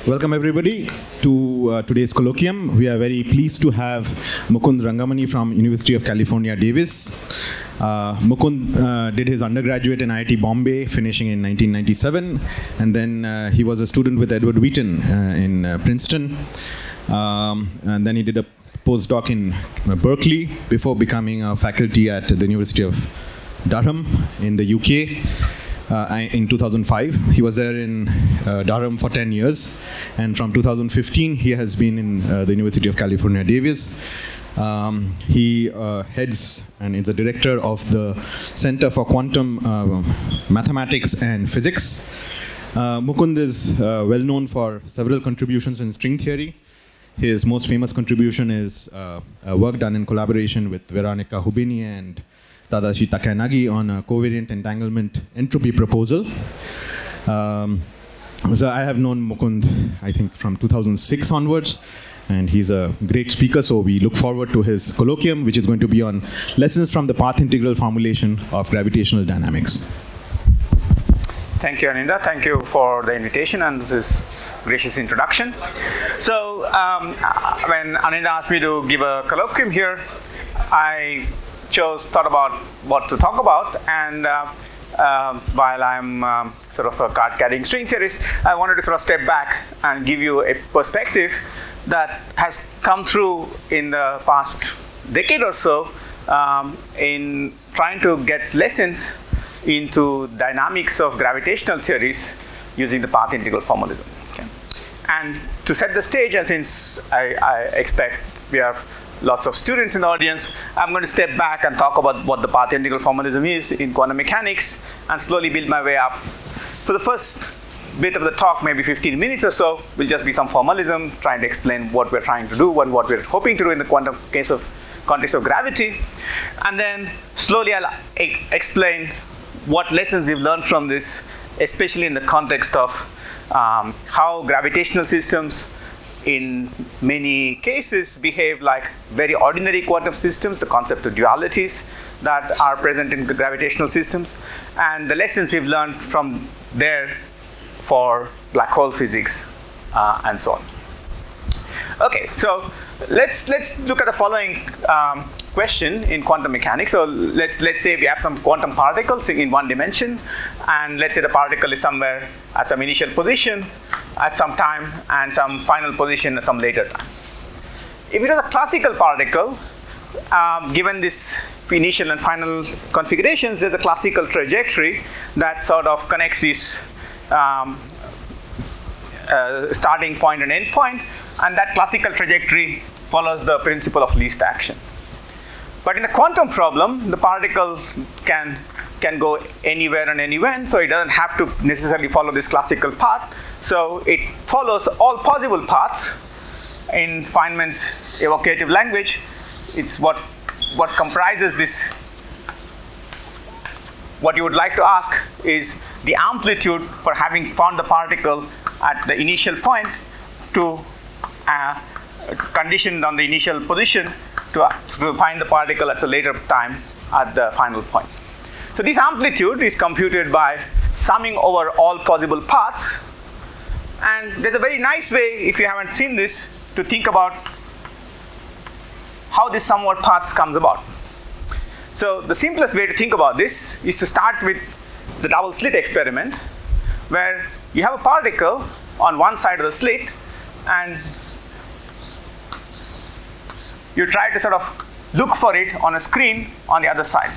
Welcome everybody to today's colloquium. We are very pleased to have Mukund Rangamani from University of California, Davis. Mukund did his undergraduate in IIT Bombay, finishing in 1997, and then he was a student with Edward Wheaton in Princeton, and then he did a postdoc in Berkeley before becoming a faculty at the University of Durham in the UK. In 2005. He was there in Durham for 10 years, and from 2015 he has been in the University of California, Davis. He heads and is the director of the Center for Quantum Mathematics and Physics. Mukund is well known for several contributions in string theory. His most famous contribution is work done in collaboration with Veronica Hubini and Tadashi Takanagi on a covariant entanglement entropy proposal. So I have known Mukund, I think, from 2006 onwards, and he's a great speaker, so we look forward to his colloquium, which is going to be on lessons from the path integral formulation of gravitational dynamics. Thank you, Aninda. Thank you for the invitation and this gracious introduction. So when Aninda asked me to give a colloquium here, I thought about what to talk about, and while I'm sort of a card-carrying string theorist, I wanted to sort of step back and give you a perspective that has come through in the past decade or so in trying to get lessons into dynamics of gravitational theories using the path integral formalism. Okay. And to set the stage, and since I expect we have lots of students in the audience, I'm going to step back and talk about what the path integral formalism is in quantum mechanics and slowly build my way up. For the first bit of the talk, maybe 15 minutes or so, will just be some formalism, trying to explain what we're trying to do and what we're hoping to do in the quantum context of gravity. And then slowly I'll explain what lessons we've learned from this, especially in the context of how gravitational systems in many cases behave like very ordinary quantum systems, the concept of dualities that are present in the gravitational systems, and the lessons we've learned from there for black hole physics and so on. Okay, so let's look at the following question in quantum mechanics. So let's say we have some quantum particles in one dimension, and let's say the particle is somewhere at some initial position at some time and some final position at some later time. If it was a classical particle, given this initial and final configurations, there's a classical trajectory that sort of connects this starting point and end point, and that classical trajectory follows the principle of least action. But in the quantum problem, the particle can go anywhere and anywhen, so it doesn't have to necessarily follow this classical path. So it follows all possible paths. In Feynman's evocative language, it's what comprises this. What you would like to ask is the amplitude for having found the particle at the initial point to conditioned on the initial position to find the particle at a later time at the final point. So this amplitude is computed by summing over all possible paths, and there's a very nice way, if you haven't seen this, to think about how this sum over paths comes about. So the simplest way to think about this is to start with the double slit experiment, where you have a particle on one side of the slit and you try to sort of look for it on a screen on the other side.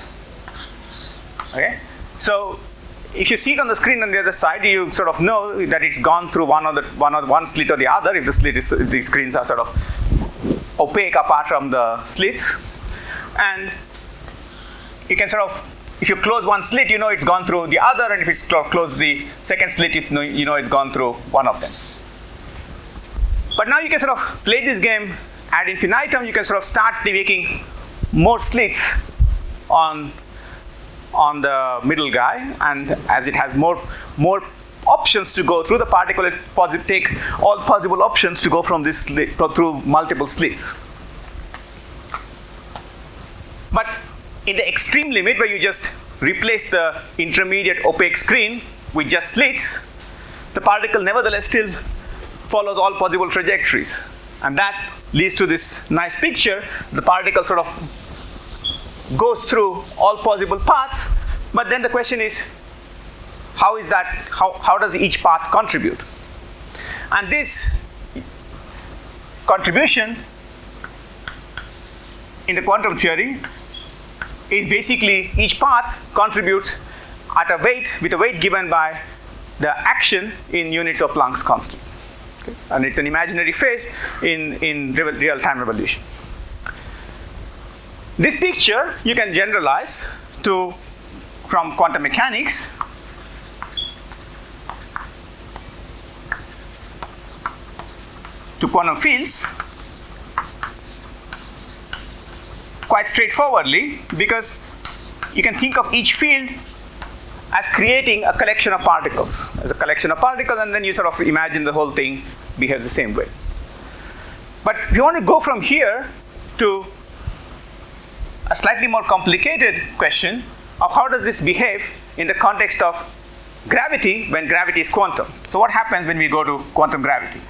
Okay? So if you see it on the screen on the other side, you sort of know that it's gone through one slit or the other, if the screens are sort of opaque apart from the slits. And you can sort of, if you close one slit, you know it's gone through the other, and if it's closed the second slit, you know it's gone through one of them. But now you can sort of play this game ad infinitum. You can sort of start making more slits on the middle guy, and as it has more options to go through, the particle will take all possible options to go from this slit through multiple slits. But in the extreme limit, where you just replace the intermediate opaque screen with just slits, the particle nevertheless still follows all possible trajectories. And that leads to this nice picture. The particle sort of goes through all possible paths, but then the question is, how does each path contribute? And this contribution in the quantum theory is basically each path contributes at a weight, with a weight given by the action in units of Planck's constant. Okay? And it's an imaginary phase in real-time revolution. This picture you can generalize from quantum mechanics to quantum fields quite straightforwardly, because you can think of each field as creating a collection of particles. As a collection of particles, and then you sort of imagine the whole thing behaves the same way. But if you want to go from here to a slightly more complicated question of how does this behave in the context of gravity when gravity is quantum. So what happens when we go to quantum gravity?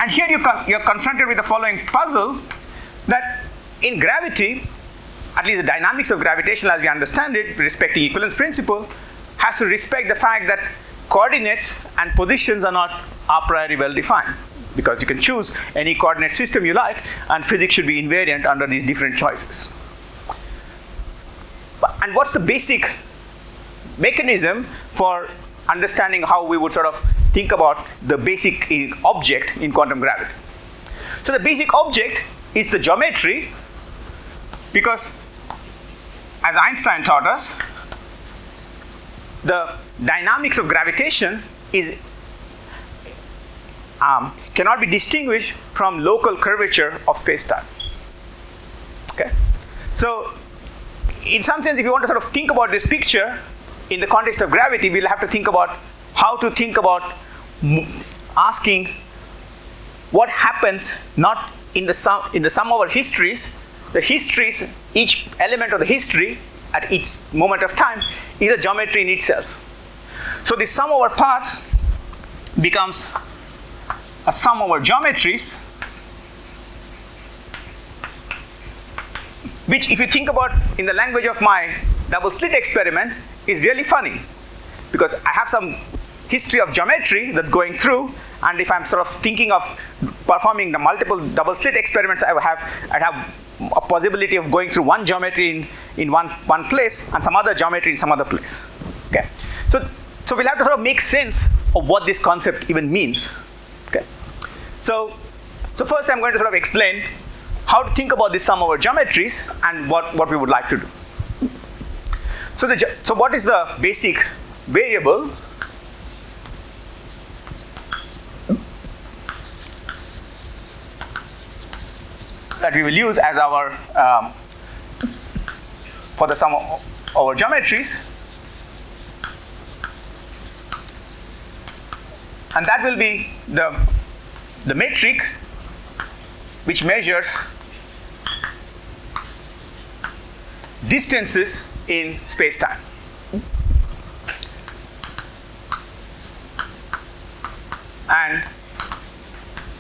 And here you're confronted with the following puzzle, that in gravity, at least the dynamics of gravitation as we understand it, respecting equivalence principle, has to respect the fact that coordinates and positions are not a priori well defined, because you can choose any coordinate system you like, and physics should be invariant under these different choices. And what's the basic mechanism for understanding how we would sort of think about the basic object in quantum gravity? So the basic object is the geometry, because as Einstein taught us, the dynamics of gravitation cannot be distinguished from local curvature of space-time. Okay? So in some sense, if you want to sort of think about this picture in the context of gravity, we'll have to think about how to think about asking what happens not in the sum of our histories. The histories, each element of the history at each moment of time is a geometry in itself. So the sum over paths becomes a sum over geometries, which if you think about in the language of my double slit experiment is really funny, because I have some history of geometry that's going through, and if I'm sort of thinking of performing the multiple double slit experiments, I'd have a possibility of going through one geometry in one place and some other geometry in some other place. Okay, so we'll have to sort of make sense of what this concept even means. Okay, so first I'm going to sort of explain how to think about this sum over geometries and what we would like to do. So what is the basic variable that we will use as our for the sum of our geometries? And that will be the metric which measures distances in space-time. And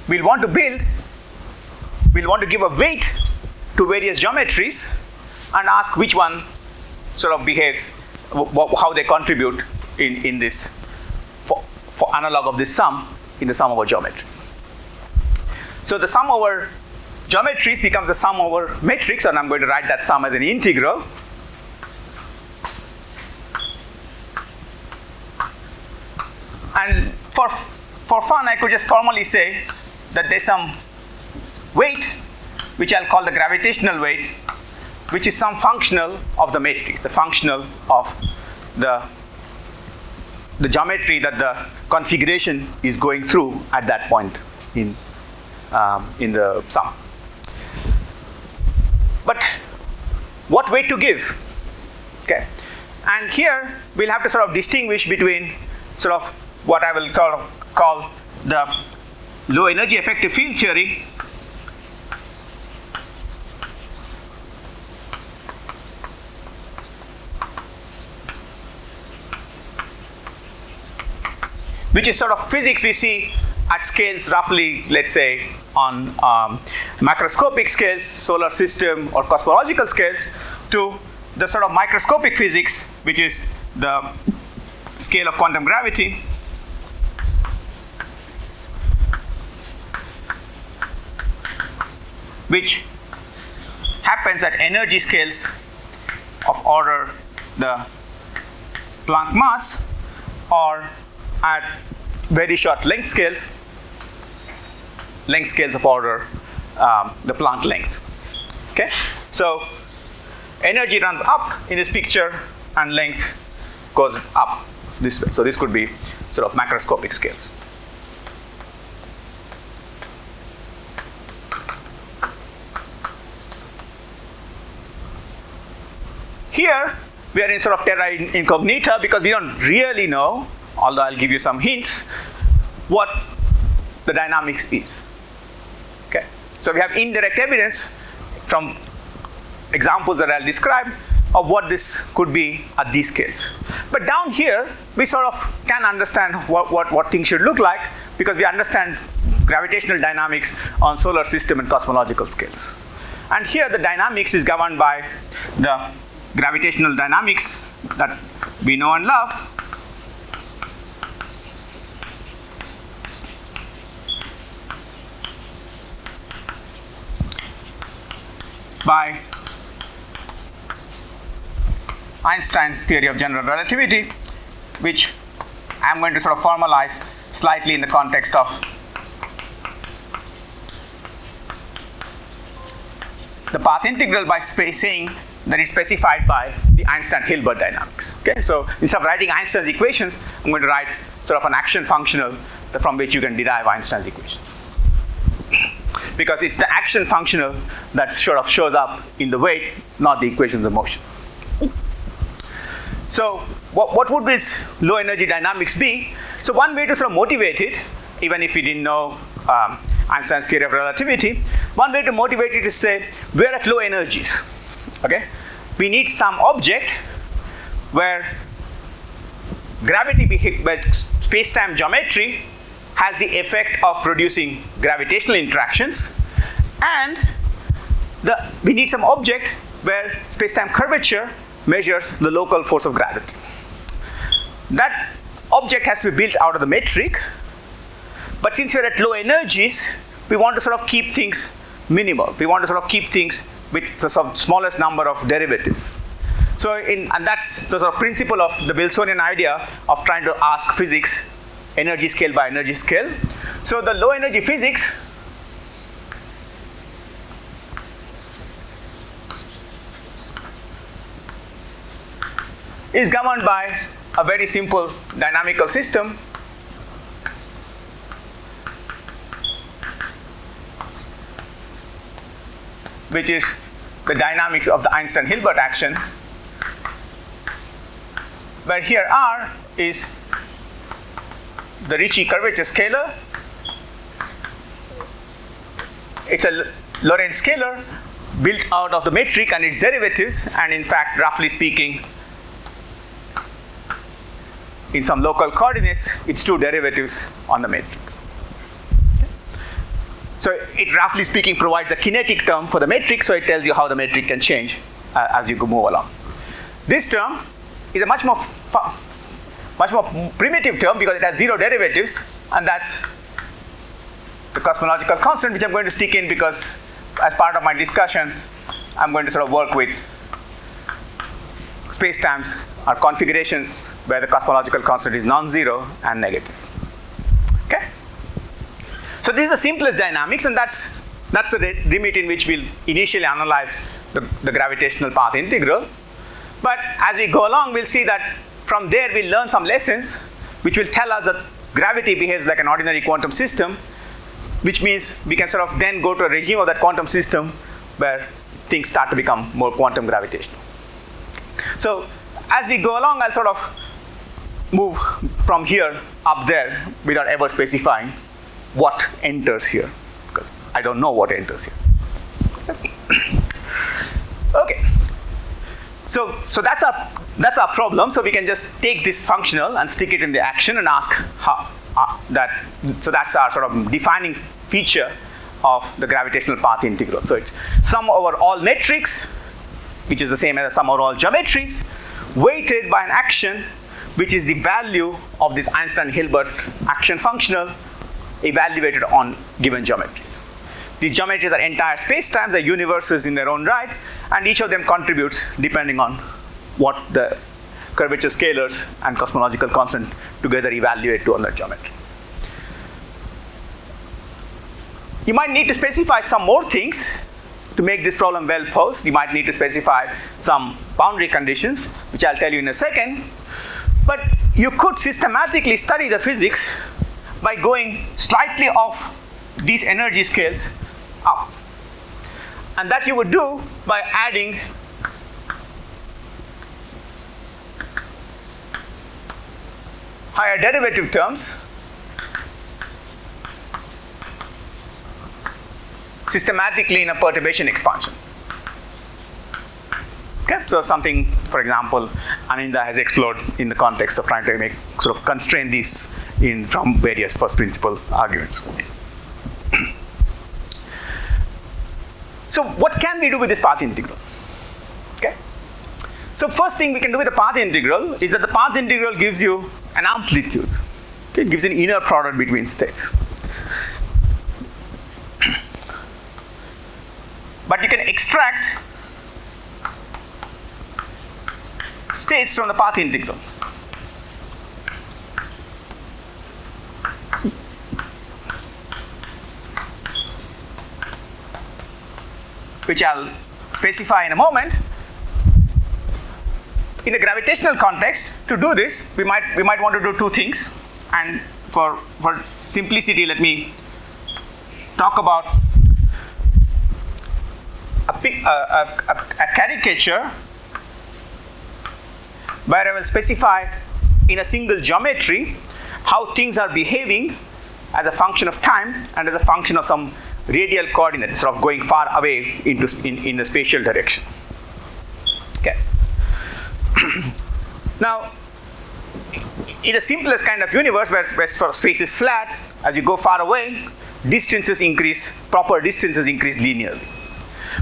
we'll want to give a weight to various geometries and ask which one sort of behaves, how they contribute in this, for analog of this sum in the sum over geometries. So the sum over geometries becomes the sum over metrics, and I'm going to write that sum as an integral. And for fun, I could just formally say that there's some weight, which I'll call the gravitational weight, which is some functional of the matrix, the functional of the geometry that the configuration is going through at that point in the sum. But what weight to give? Okay, and here we'll have to sort of distinguish between sort of what I will sort of call the low energy effective field theory which is sort of physics we see at scales roughly, let's say, on macroscopic scales, solar system or cosmological scales, to the sort of microscopic physics, which is the scale of quantum gravity, which happens at energy scales of order the Planck mass, or at very short length scales of order the Planck length. Okay, so energy runs up in this picture and length goes up this way. So this could be sort of macroscopic scales. Here we are in sort of terra incognita because we don't really know, although I'll give you some hints, what the dynamics is. Okay, so we have indirect evidence from examples that I'll describe of what this could be at these scales. But down here, we sort of can understand what things should look like because we understand gravitational dynamics on solar system and cosmological scales. And here the dynamics is governed by the gravitational dynamics that we know and love, by Einstein's theory of general relativity, which I'm going to sort of formalize slightly in the context of the path integral by saying that is specified by the Einstein-Hilbert dynamics. Okay, so instead of writing Einstein's equations, I'm going to write sort of an action functional from which you can derive Einstein's equations. Because it's the action functional that sort of shows up in the weight, not the equations of motion. So what would this low energy dynamics be? So one way to sort of motivate it, even if we didn't know Einstein's theory of relativity, one way to motivate it is say, we're at low energies. Okay, we need some object where where space-time geometry has the effect of producing gravitational interactions, and we need some object where space-time curvature measures the local force of gravity. That object has to be built out of the metric, but since we're at low energies, we want to sort of keep things minimal. We want to sort of keep things with the smallest number of derivatives. So, and that's the sort of principle of the Wilsonian idea of trying to ask physics energy scale by energy scale. So the low energy physics is governed by a very simple dynamical system which is the dynamics of the Einstein-Hilbert action, where here R is the Ricci curvature scalar. It's a Lorentz scalar built out of the metric and its derivatives, and in fact, roughly speaking, in some local coordinates, its two derivatives on the metric. So it, roughly speaking, provides a kinetic term for the metric, so it tells you how the metric can change as you move along. This term is a much more primitive term because it has zero derivatives, and that's the cosmological constant, which I'm going to stick in because as part of my discussion, I'm going to sort of work with spacetimes or configurations where the cosmological constant is non-zero and negative. Okay? So this is the simplest dynamics, and that's the remit in which we'll initially analyze the gravitational path integral. But as we go along, we'll see that from there we'll learn some lessons which will tell us that gravity behaves like an ordinary quantum system, which means we can sort of then go to a regime of that quantum system where things start to become more quantum gravitational. So as we go along, I'll sort of move from here up there without ever specifying what enters here, because I don't know what enters here. Okay. So that's our problem. So we can just take this functional and stick it in the action and ask so that's our sort of defining feature of the gravitational path integral. So it's sum over all metrics, which is the same as sum over all geometries, weighted by an action which is the value of this Einstein-Hilbert action functional evaluated on given geometries. These geometries are entire spacetimes, they're universes in their own right, and each of them contributes depending on what the curvature scalars and cosmological constant together evaluate to on that geometry. You might need to specify some more things to make this problem well posed. You might need to specify some boundary conditions, which I'll tell you in a second. But you could systematically study the physics by going slightly off these energy scales up. And that you would do by adding higher derivative terms systematically in a perturbation expansion. Okay, so something, for example, Aninda has explored in the context of trying to make sort of constrain these in from various first principle arguments. So what can we do with this path integral? Okay. So first thing we can do with the path integral is that the path integral gives you an amplitude. Okay, it gives an inner product between states. But you can extract states from the path integral. Which I'll specify in a moment. In the gravitational context, to do this, we might want to do two things. And for simplicity, let me talk about a caricature where I will specify in a single geometry how things are behaving as a function of time and as a function of some radial coordinates, sort of going far away in the spatial direction. Okay. Now, in the simplest kind of universe where space is flat, as you go far away, distances increase, proper distances increase linearly.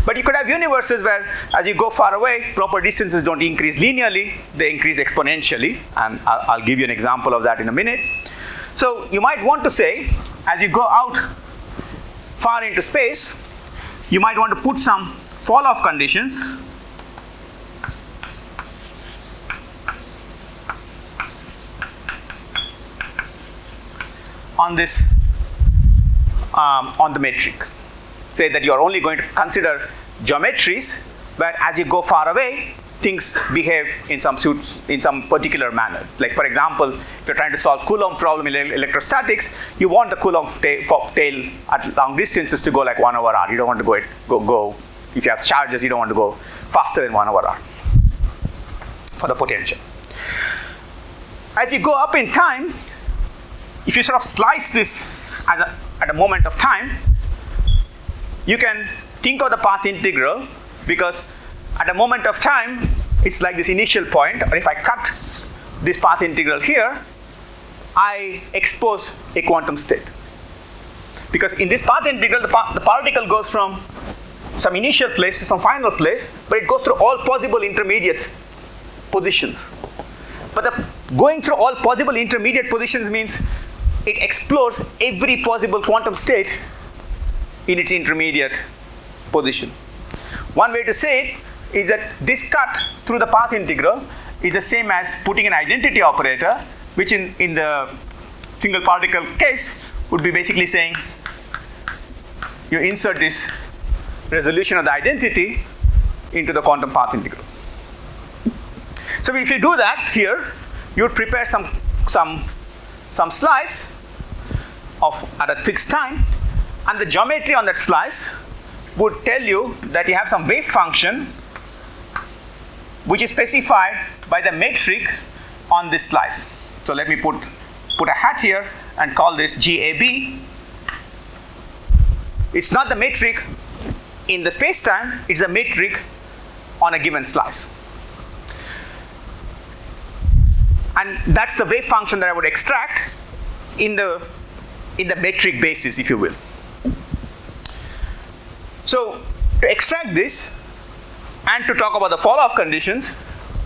But you could have universes where, as you go far away, proper distances don't increase linearly, they increase exponentially, and I'll give you an example of that in a minute. So you might want to say, as you go out far into space, you might want to put some fall-off conditions on this, on the metric. Say that you are only going to consider geometries where, as you go far away, things behave in some particular manner. Like, for example, if you're trying to solve Coulomb problem in electrostatics, you want the Coulomb tail at long distances to go like 1 over r. You don't want to go if you have charges, you don't want to go faster than 1 over r for the potential. As you go up in time, if you sort of slice this at a moment of time, you can think of the path integral, because at a moment of time, it's like this initial point, or if I cut this path integral here, I expose a quantum state. Because in this path integral, the particle goes from some initial place to some final place, but it goes through all possible intermediate positions. But going through all possible intermediate positions means it explores every possible quantum state in its intermediate position. One way to say it is that this cut through the path integral is the same as putting an identity operator, which in the single particle case would be basically saying you insert this resolution of the identity into the quantum path integral. So if you do that here, you would prepare some slice at a fixed time, and the geometry on that slice would tell you that you have some wave function which is specified by the metric on this slice. So let me put a hat here and call this GAB. It's not the metric in the space-time, it's a metric on a given slice. And that's the wave function that I would extract in the metric basis, if you will. So to extract this and to talk about the fall-off conditions,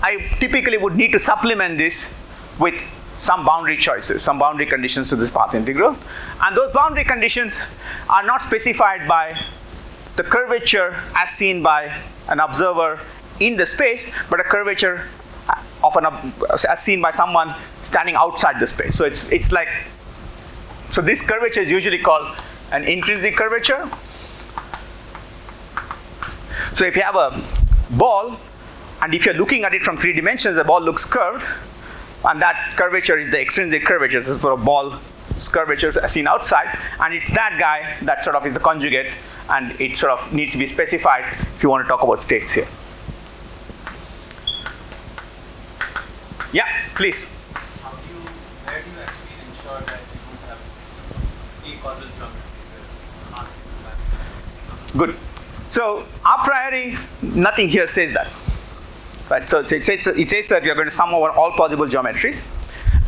I typically would need to supplement this with some boundary choices, some boundary conditions to this path integral. And those boundary conditions are not specified by the curvature as seen by an observer in the space, but a curvature as seen by someone standing outside the space. So it's like, so this curvature is usually called an intrinsic curvature. So if you have a ball, and if you're looking at it from 3 dimensions, the ball looks curved, and that curvature is the extrinsic curvature, so for a ball curvature as seen outside, and it's that guy that sort of is the conjugate, and it sort of needs to be specified if you want to talk about states here. Yeah, please. Where do you actually ensure that you don't have a-causal geometry? Good. So a priori, nothing here says that. Right? So it says that we are going to sum over all possible geometries,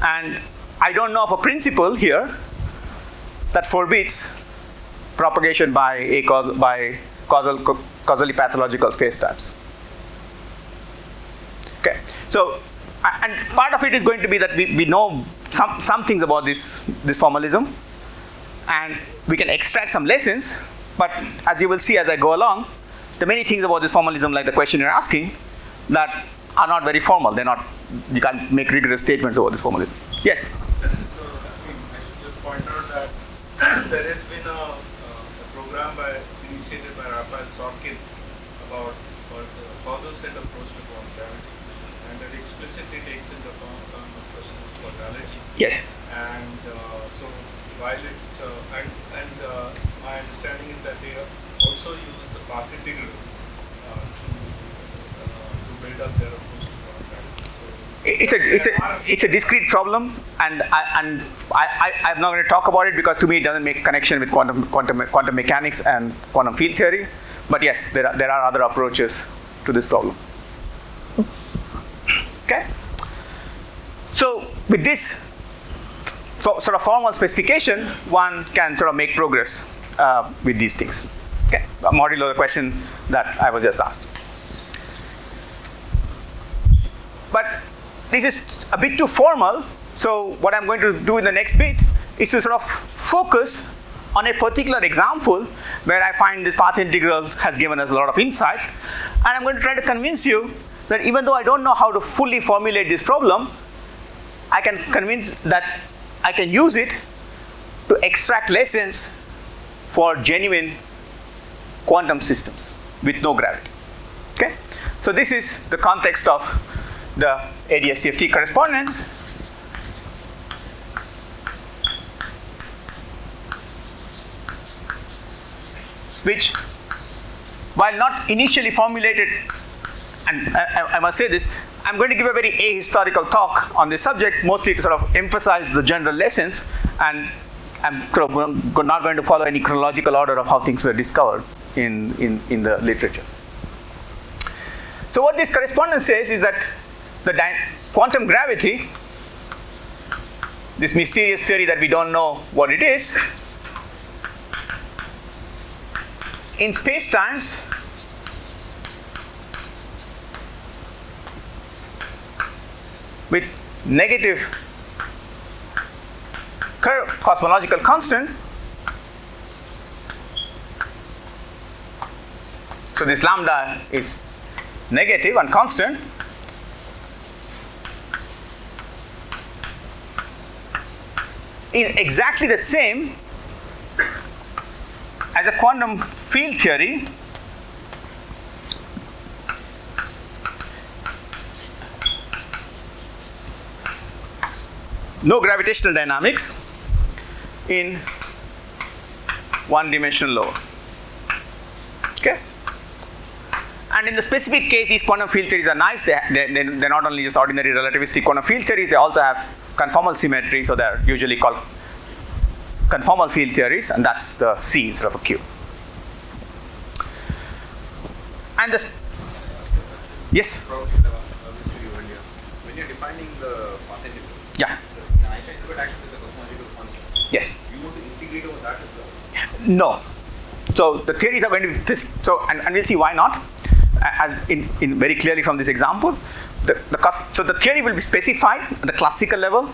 and I don't know of a principle here that forbids propagation by causally pathological spacetimes. Okay. So, and part of it is going to be that we know some things about this formalism, and we can extract some lessons. But as you will see as I go along, there are many things about this formalism, like the question you're asking, that are not very formal. They're not. You can't make rigorous statements about this formalism. Yes. So I should just point out that there has been a program initiated by Raphael Sorkin about the causal set approach to gravity, and that explicitly takes into account this question of causality. Yes. And so while it my understanding is that they also use the path integral to build up their approach to gravity. It's a discrete problem, and I'm not going to talk about it because to me it doesn't make connection with quantum mechanics and quantum field theory. But yes, there are other approaches to this problem. Okay. So with this sort of formal specification, one can sort of make progress with these things. Okay, modulo the question that I was just asked. But this is a bit too formal, so what I'm going to do in the next bit is to sort of focus on a particular example where I find this path integral has given us a lot of insight, and I'm going to try to convince you that even though I don't know how to fully formulate this problem, I can convince that I can use it to extract lessons for genuine quantum systems with no gravity. Okay? So this is the context of the ADS-CFT correspondence. Which, while not initially formulated, and I must say this, I'm going to give a very ahistorical talk on this subject, mostly to sort of emphasize the general lessons, and I'm sort of not going to follow any chronological order of how things were discovered in the literature. So what this correspondence says is that the quantum gravity, this mysterious theory that we don't know what it is, in space-times with negative cosmological constant, so this lambda is negative and constant, is exactly the same as a quantum field theory no gravitational dynamics in one-dimensional lower. Okay? And in the specific case, these quantum field theories are nice. They're not only just ordinary relativistic quantum field theories, they also have conformal symmetry, so they're usually called conformal field theories, and that's the C instead of a Q. And this, yes? Prof, when you're defining the path integral, Yeah. so in Einstein, actually is a cosmological constant. Yes. You want to integrate over that as well? No. So the theories are going to be this. So and we'll see why not. As in very clearly from this example, so the theory will be specified at the classical level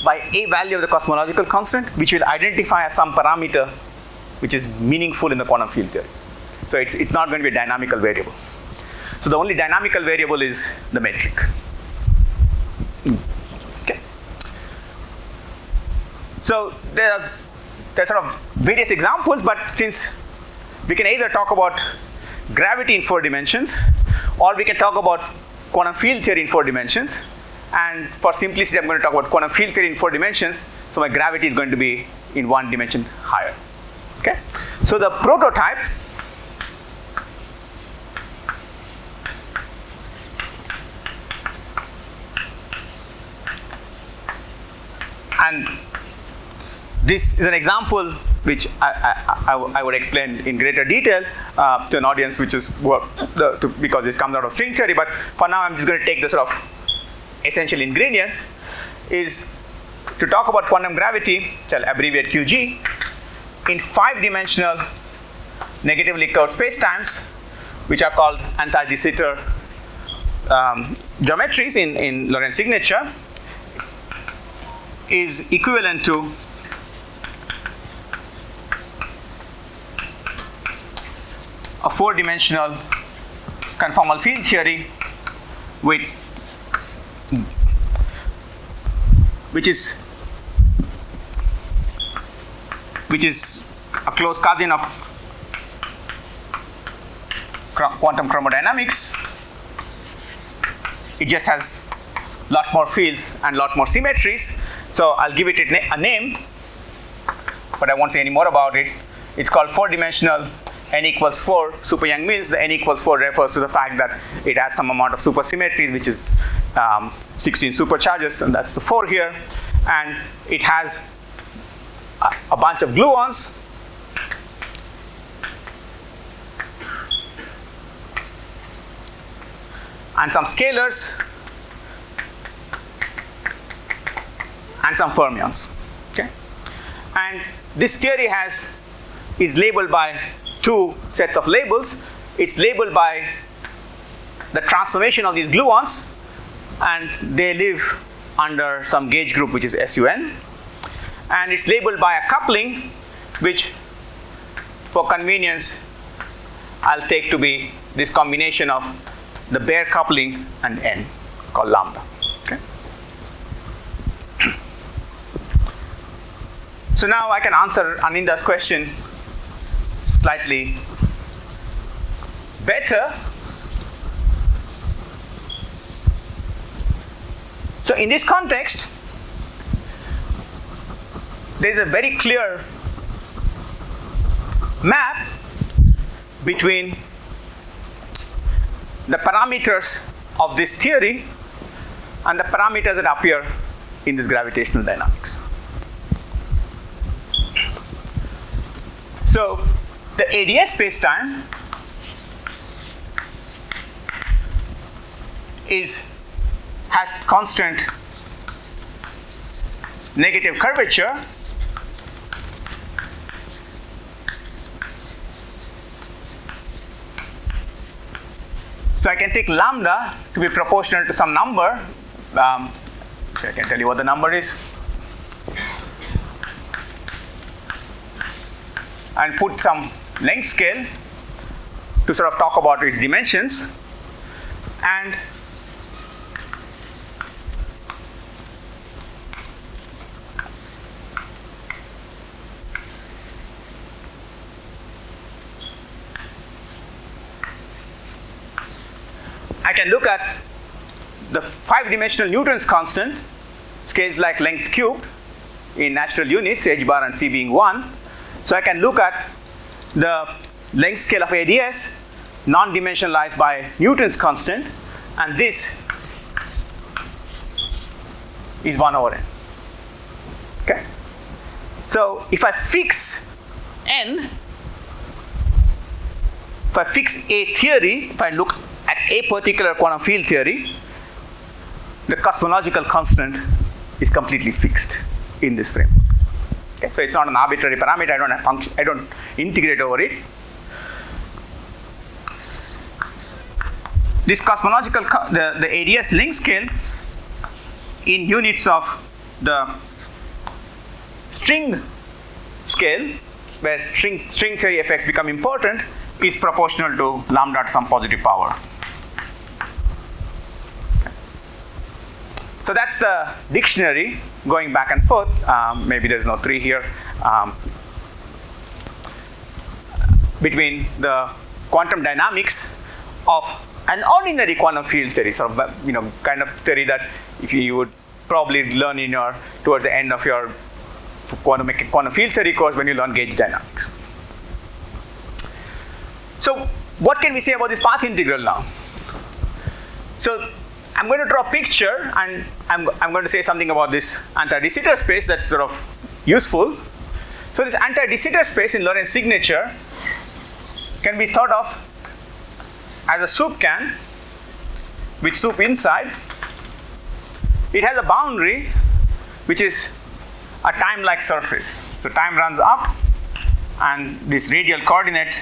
by a value of the cosmological constant, which will identify as some parameter which is meaningful in the quantum field theory. So it's not going to be a dynamical variable. So the only dynamical variable is the metric. Okay. So there are sort of various examples, but since we can either talk about gravity in 4 dimensions, or we can talk about quantum field theory in 4 dimensions. And for simplicity, I'm going to talk about quantum field theory in 4 dimensions. So my gravity is going to be in 1 dimension higher. Okay. So the prototype and this is an example which I would explain in greater detail to an audience which is because this comes out of string theory. But for now, I'm just going to take the sort of essential ingredients is to talk about quantum gravity, which I'll abbreviate QG, in 5-dimensional negatively curved spacetimes, which are called anti-de Sitter geometries in Lorentz signature, is equivalent to a 4-dimensional conformal field theory which is a close cousin of quantum chromodynamics. It just has a lot more fields and a lot more symmetries. So I'll give it a name, but I won't say any more about it. It's called 4-dimensional n equals 4 super Young-Mills. The n equals 4 refers to the fact that it has some amount of supersymmetries, which is 16 supercharges, and that's the 4 here. And it has a bunch of gluons. And some scalars. And some fermions. Okay? And this theory is labeled by 2 sets of labels. It's labeled by the transformation of these gluons, and they live under some gauge group which is SUN. And it's labeled by a coupling, which for convenience I'll take to be this combination of the bare coupling and n, called lambda. Okay? So now I can answer Aninda's question slightly better. So in this context, there is a very clear map between the parameters of this theory and the parameters that appear in this gravitational dynamics. So the ADS spacetime has constant negative curvature, so I can take lambda to be proportional to some number. So I can tell you what the number is, and put some length scale to sort of talk about its dimensions. And I can look at the 5-dimensional Newton's constant, scales like length cubed in natural units, h bar and c being 1. So I can look at the length scale of ADS non-dimensionalized by Newton's constant, and this is 1 over n. Okay? So if I fix n, if I fix a theory, if I look at a particular quantum field theory, the cosmological constant is completely fixed in this frame. Okay? So it's not an arbitrary parameter. I don't integrate over it. This cosmological, the ADS length scale in units of the string scale, where string theory effects become important, is proportional to lambda to some positive power. So that's the dictionary going back and forth. Maybe there's no 3 here. Between the quantum dynamics of an ordinary quantum field theory, sort of, kind of theory that if you would probably learn towards the end of your quantum field theory course when you learn gauge dynamics. So what can we say about this path integral now? So I'm going to draw a picture, and I'm going to say something about this anti-de Sitter space that's sort of useful. So this anti-de Sitter space in Lorentz signature can be thought of as a soup can with soup inside. It has a boundary which is a time-like surface. So time runs up, and this radial coordinate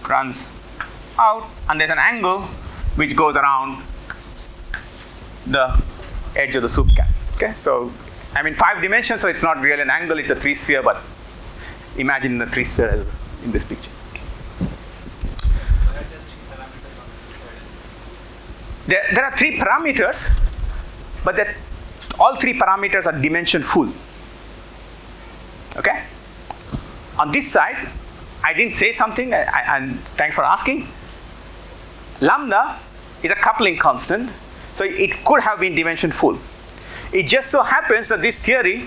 runs out, and there's an angle which goes around the edge of the soup can. Okay, so I'm in 5 dimensions, so it's not really an angle, it's a 3-sphere, but imagine the 3-sphere as in this picture. There are 3 parameters, but all 3 parameters are dimension full. Okay? On this side, I didn't say something, and thanks for asking. Lambda is a coupling constant, so it could have been dimension full. It just so happens that this theory,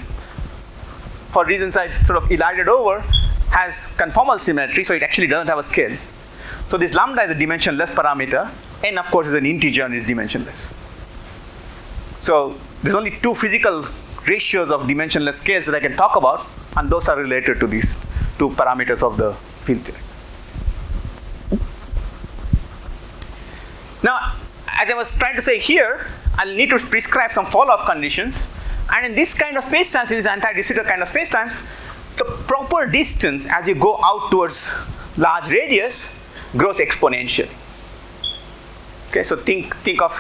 for reasons I sort of elided over, has conformal symmetry, so it actually doesn't have a scale. So this lambda is a dimensionless parameter. N, of course, is an integer and is dimensionless. So there's only 2 physical ratios of dimensionless scales that I can talk about, and those are related to these 2 parameters of the field theory. Now, as I was trying to say here, I'll need to prescribe some follow-up conditions. And in this kind of spacetimes, in this anti-de Sitter kind of spacetimes, the proper distance as you go out towards large radius grows exponentially. Okay, so think of,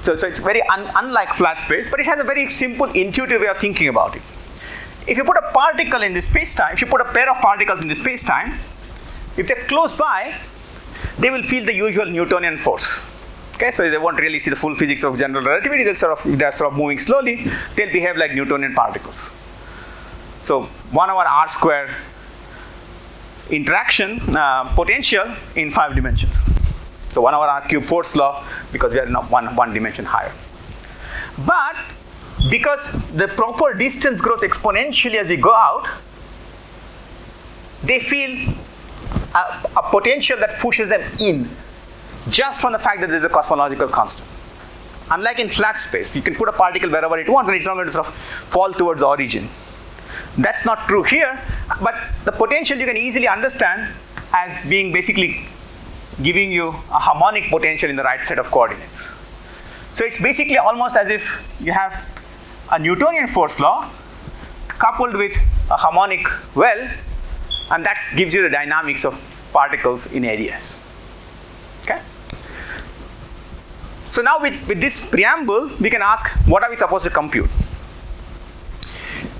so it's very unlike flat space, but it has a very simple, intuitive way of thinking about it. If you put a particle in this spacetime, if you put a pair of particles in this spacetime, if they're close by, they will feel the usual Newtonian force. Okay, so they won't really see the full physics of general relativity. They're sort of moving slowly. They'll behave like Newtonian particles. So 1/r² interaction potential in 5 dimensions. So 1/r³ force law, because we are now one dimension higher. But because the proper distance grows exponentially as we go out, they feel a potential that pushes them in, just from the fact that there's a cosmological constant. Unlike in flat space, you can put a particle wherever it wants and it's not going to sort of fall towards the origin. That's not true here, but the potential you can easily understand as being basically giving you a harmonic potential in the right set of coordinates. So it's basically almost as if you have a Newtonian force law coupled with a harmonic well, and that gives you the dynamics of particles in ADS. Okay? So now with this preamble, we can ask, what are we supposed to compute?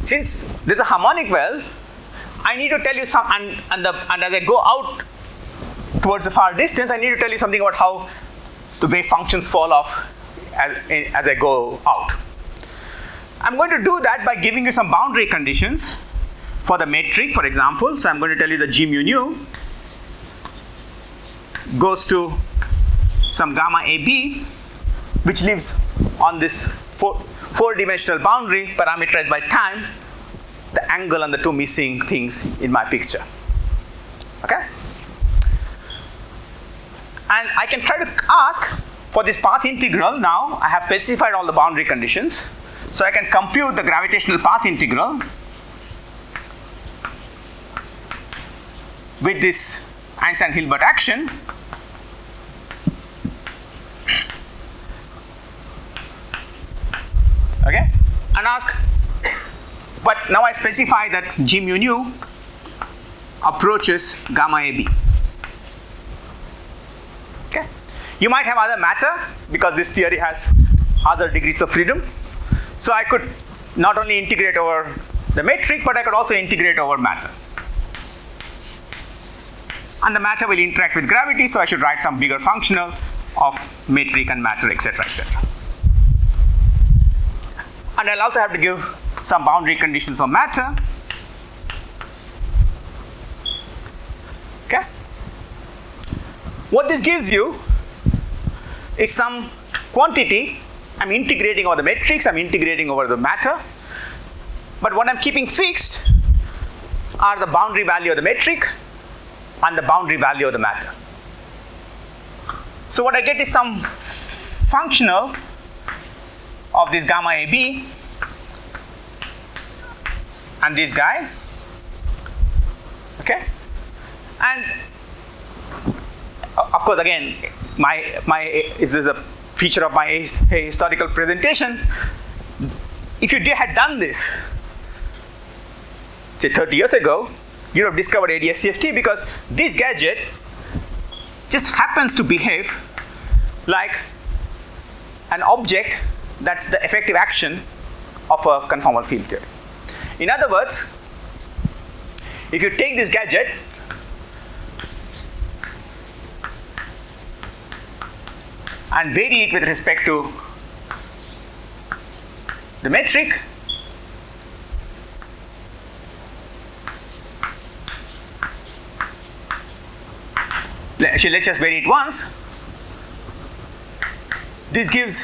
Since there's a harmonic well, I need to tell you some, and as I go out towards the far distance, I need to tell you something about how the wave functions fall off as I go out. I'm going to do that by giving you some boundary conditions for the metric, for example. So I'm going to tell you that G mu nu goes to some gamma AB, which lives on this four-dimensional boundary parameterized by time, the angle and the 2 missing things in my picture. Okay? And I can try to ask for this path integral. Now I have specified all the boundary conditions, so I can compute the gravitational path integral with this Einstein-Hilbert action. Okay, and ask, but now I specify that G mu nu approaches gamma AB. Okay. You might have other matter because this theory has other degrees of freedom. So I could not only integrate over the metric, but I could also integrate over matter. And the matter will interact with gravity, so I should write some bigger functional of metric and matter, etc., etc. And I'll also have to give some boundary conditions of matter. Okay? What this gives you is some quantity. I'm integrating over the metrics, I'm integrating over the matter. But what I'm keeping fixed are the boundary value of the metric and the boundary value of the matter. So what I get is some functional of this gamma AB and this guy. Okay? And of course, again, this is a feature of my historical presentation. If you had done this, say 30 years ago, you would have discovered ADS-CFT because this gadget just happens to behave like an object that's the effective action of a conformal field theory. In other words, if you take this gadget and vary it with respect to the metric, actually let's just vary it once. This gives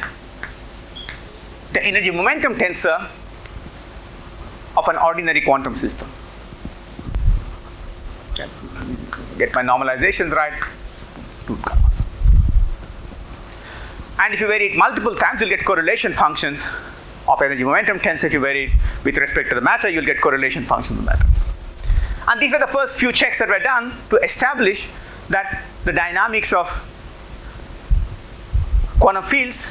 the energy momentum tensor of an ordinary quantum system. Okay. Get my normalizations right. And if you vary it multiple times, you'll get correlation functions of energy momentum tensor. If you vary it with respect to the matter, you'll get correlation functions of the matter. And these were the first few checks that were done to establish that the dynamics of quantum fields,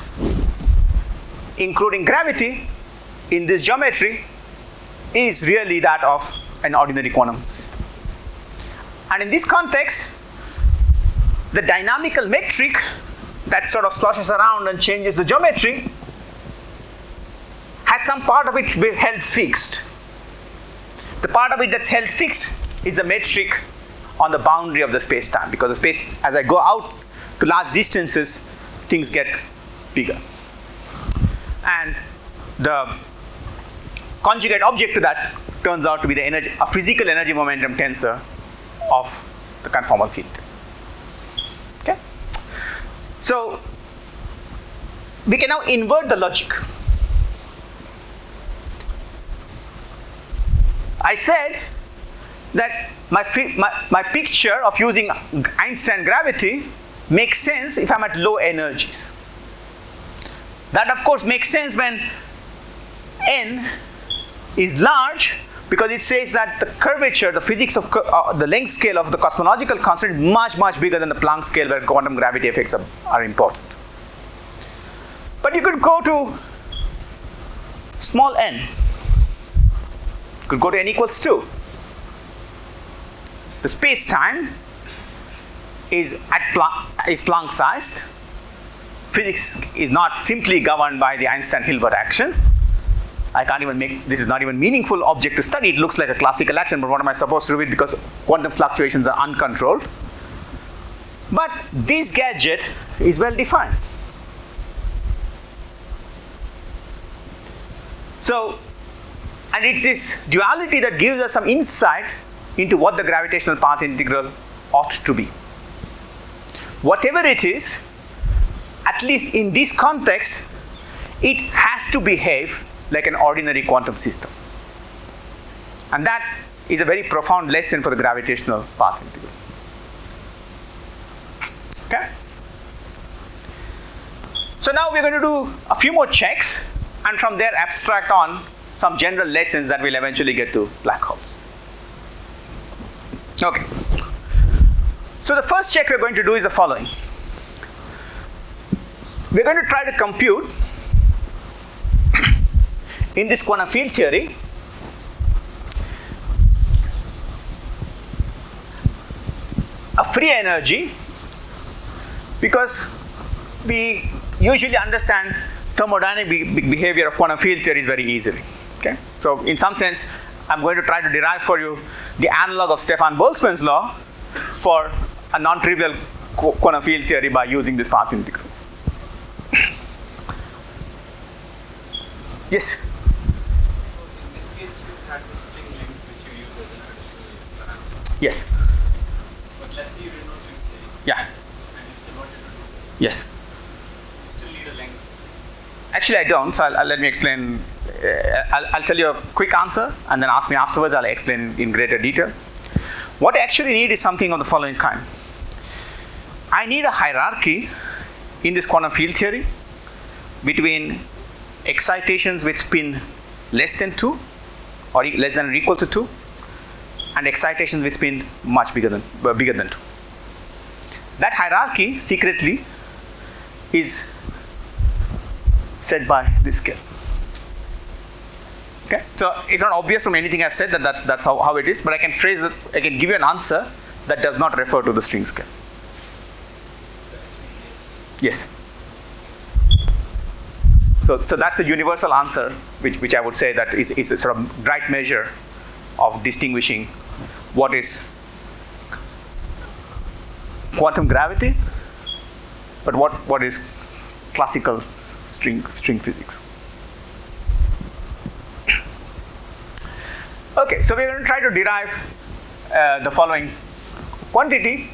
including gravity, in this geometry is really that of an ordinary quantum system. And in this context, the dynamical metric that sort of sloshes around and changes the geometry has some part of it held fixed. The part of it that's held fixed is the metric on the boundary of the space-time, because the space, as I go out to large distances, things get bigger. And the conjugate object to that turns out to be a physical energy momentum tensor of the conformal field. Okay? So we can now invert the logic. I said that my picture of using Einstein gravity makes sense if I'm at low energies. That of course makes sense when n is large, because it says that the curvature, the physics of the length scale of the cosmological constant is much, much bigger than the Planck scale where quantum gravity effects are important. But you could go to small n. You could go to n equals 2. The space-time is Planck sized. Physics is not simply governed by the Einstein-Hilbert action. This is not even meaningful object to study. It looks like a classical action, but what am I supposed to do with it, because quantum fluctuations are uncontrolled. But this gadget is well defined. So, and it's this duality that gives us some insight into what the gravitational path integral ought to be. Whatever it is, at least in this context, it has to behave like an ordinary quantum system. And that is a very profound lesson for the gravitational path integral. Okay? So now we're going to do a few more checks, and from there abstract on some general lessons that will eventually get to black holes. Okay. So the first check we're going to do is the following. We're going to try to compute in this quantum field theory a free energy because we usually understand thermodynamic behavior of quantum field theories very easily. Okay? So in some sense, I'm going to try to derive for you the analog of Stefan Boltzmann's law for a non-trivial quantum field theory by using this path integral. Yes? So in this case, you had the string length which you use as an additional parameter. Yes. But let's say you did no string theory. Yeah. And you still wanted to do this. Yes. You still need a length. Actually, I don't. So let me explain. I'll tell you a quick answer, and then ask me afterwards. I'll explain in greater detail. What I actually need is something of the following kind. I need a hierarchy in this quantum field theory between excitations with spin less than 2 or less than or equal to 2 and excitations with spin much bigger than 2. That hierarchy secretly is set by this scale. Okay? So it's not obvious from anything I've said that that's how it is, but I can phrase it, I can give you an answer that does not refer to the string scale. Yes. So that's the universal answer, which I would say that is a sort of right measure of distinguishing what is quantum gravity, but what is classical string physics. Okay, so we're going to try to derive the following quantity.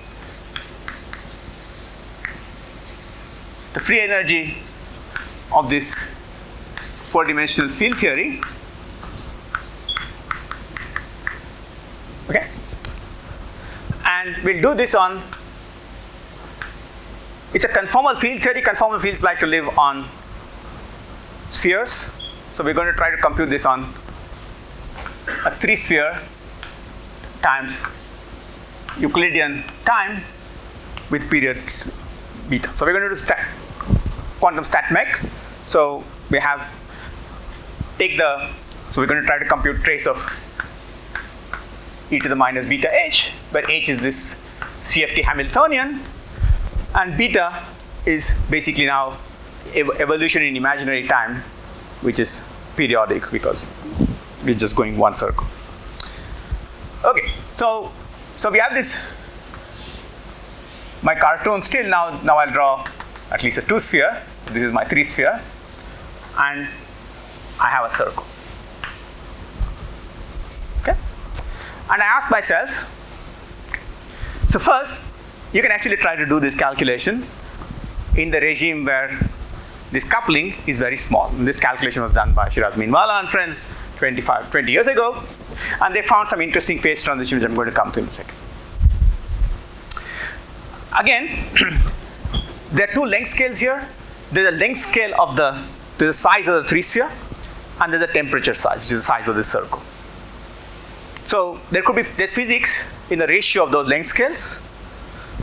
The free energy of this four-dimensional field theory. Okay? And we'll do this on, it's a conformal field theory. Conformal fields like to live on spheres. So we're going to try to compute this on a 3-sphere times Euclidean time with period beta. So we're going to do quantum stat mech. So we have so we're going to try to compute trace of e to the minus beta h, where h is this CFT Hamiltonian, and beta is basically now evolution in imaginary time, which is periodic because we're just going one circle. Okay, so we have this, my cartoon still now I'll draw at least a 2-sphere. This is my 3-sphere, and I have a circle. Okay? And I ask myself, so first, you can actually try to do this calculation in the regime where this coupling is very small. And this calculation was done by Shiraz Minwala and friends 20 years ago, and they found some interesting phase transition, which I'm going to come to in a second. Again, there are two length scales here. There's a length scale of there's the size of the 3-sphere, and there's a temperature size, which is the size of this circle. So there's physics in the ratio of those length scales.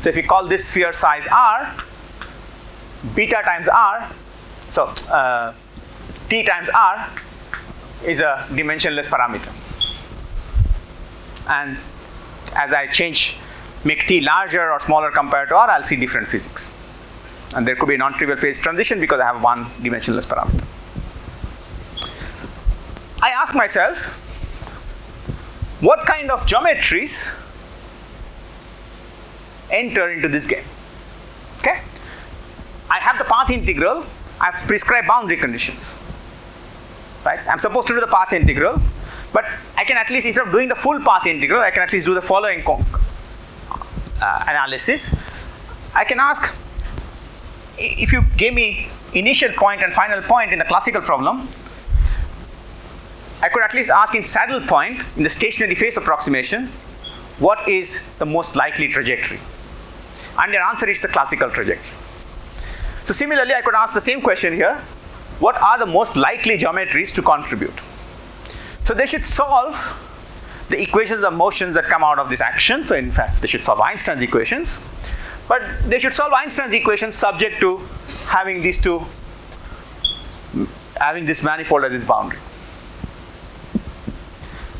So if we call this sphere size r, beta times r, so t times r is a dimensionless parameter. And as I make t larger or smaller compared to r, I'll see different physics. And there could be a non-trivial phase transition because I have one dimensionless parameter. I ask myself, what kind of geometries enter into this game? Okay? I have the path integral. I have prescribed boundary conditions. Right? I'm supposed to do the path integral, but I can at least, instead of doing the full path integral, I can at least do the following analysis. I can ask, if you gave me initial point and final point in the classical problem, I could at least ask in saddle point, in the stationary phase approximation, what is the most likely trajectory? And their answer is the classical trajectory. So similarly, I could ask the same question here. What are the most likely geometries to contribute? So they should solve the equations of motions that come out of this action. So in fact, they should solve Einstein's equations. But they should solve Einstein's equations subject to having this manifold as its boundary.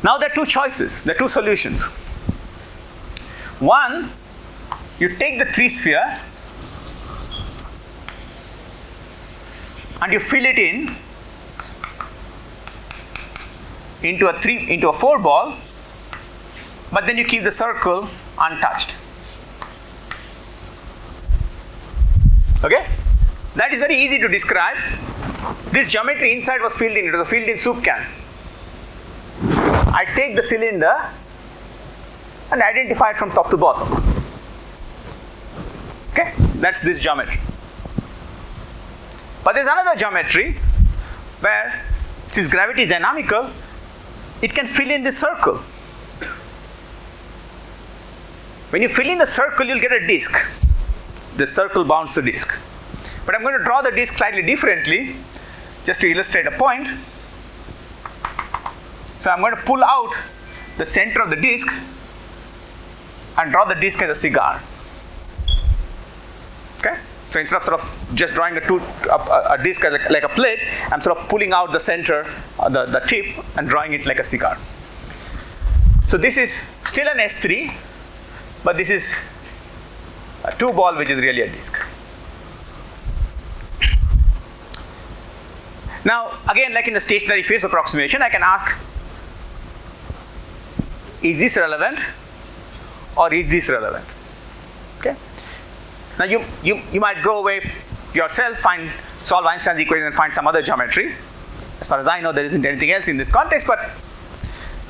Now there are two choices, there are two solutions. One you take the 3 sphere and you fill it into a 4 ball, but then you keep the circle untouched. Okay? That is very easy to describe. This geometry inside was filled in. It was a filled in soup can. I take the cylinder and identify it from top to bottom. Okay? That's this geometry. But there's another geometry where, since gravity is dynamical, it can fill in this circle. When you fill in the circle, you'll get a disk. The circle bounds the disk. But I'm going to draw the disk slightly differently, just to illustrate a point. So I'm going to pull out the center of the disk and draw the disk as a cigar. Okay? So instead of sort of just drawing a disk as like a plate, I'm sort of pulling out the center, the tip, and drawing it like a cigar. So this is still an S3, but this is a 2 ball, which is really a disk. Now, again, like in the stationary phase approximation, I can ask, is this relevant or is this relevant? Okay. Now, you might go away yourself, solve Einstein's equation and find some other geometry. As far as I know, there isn't anything else in this context, but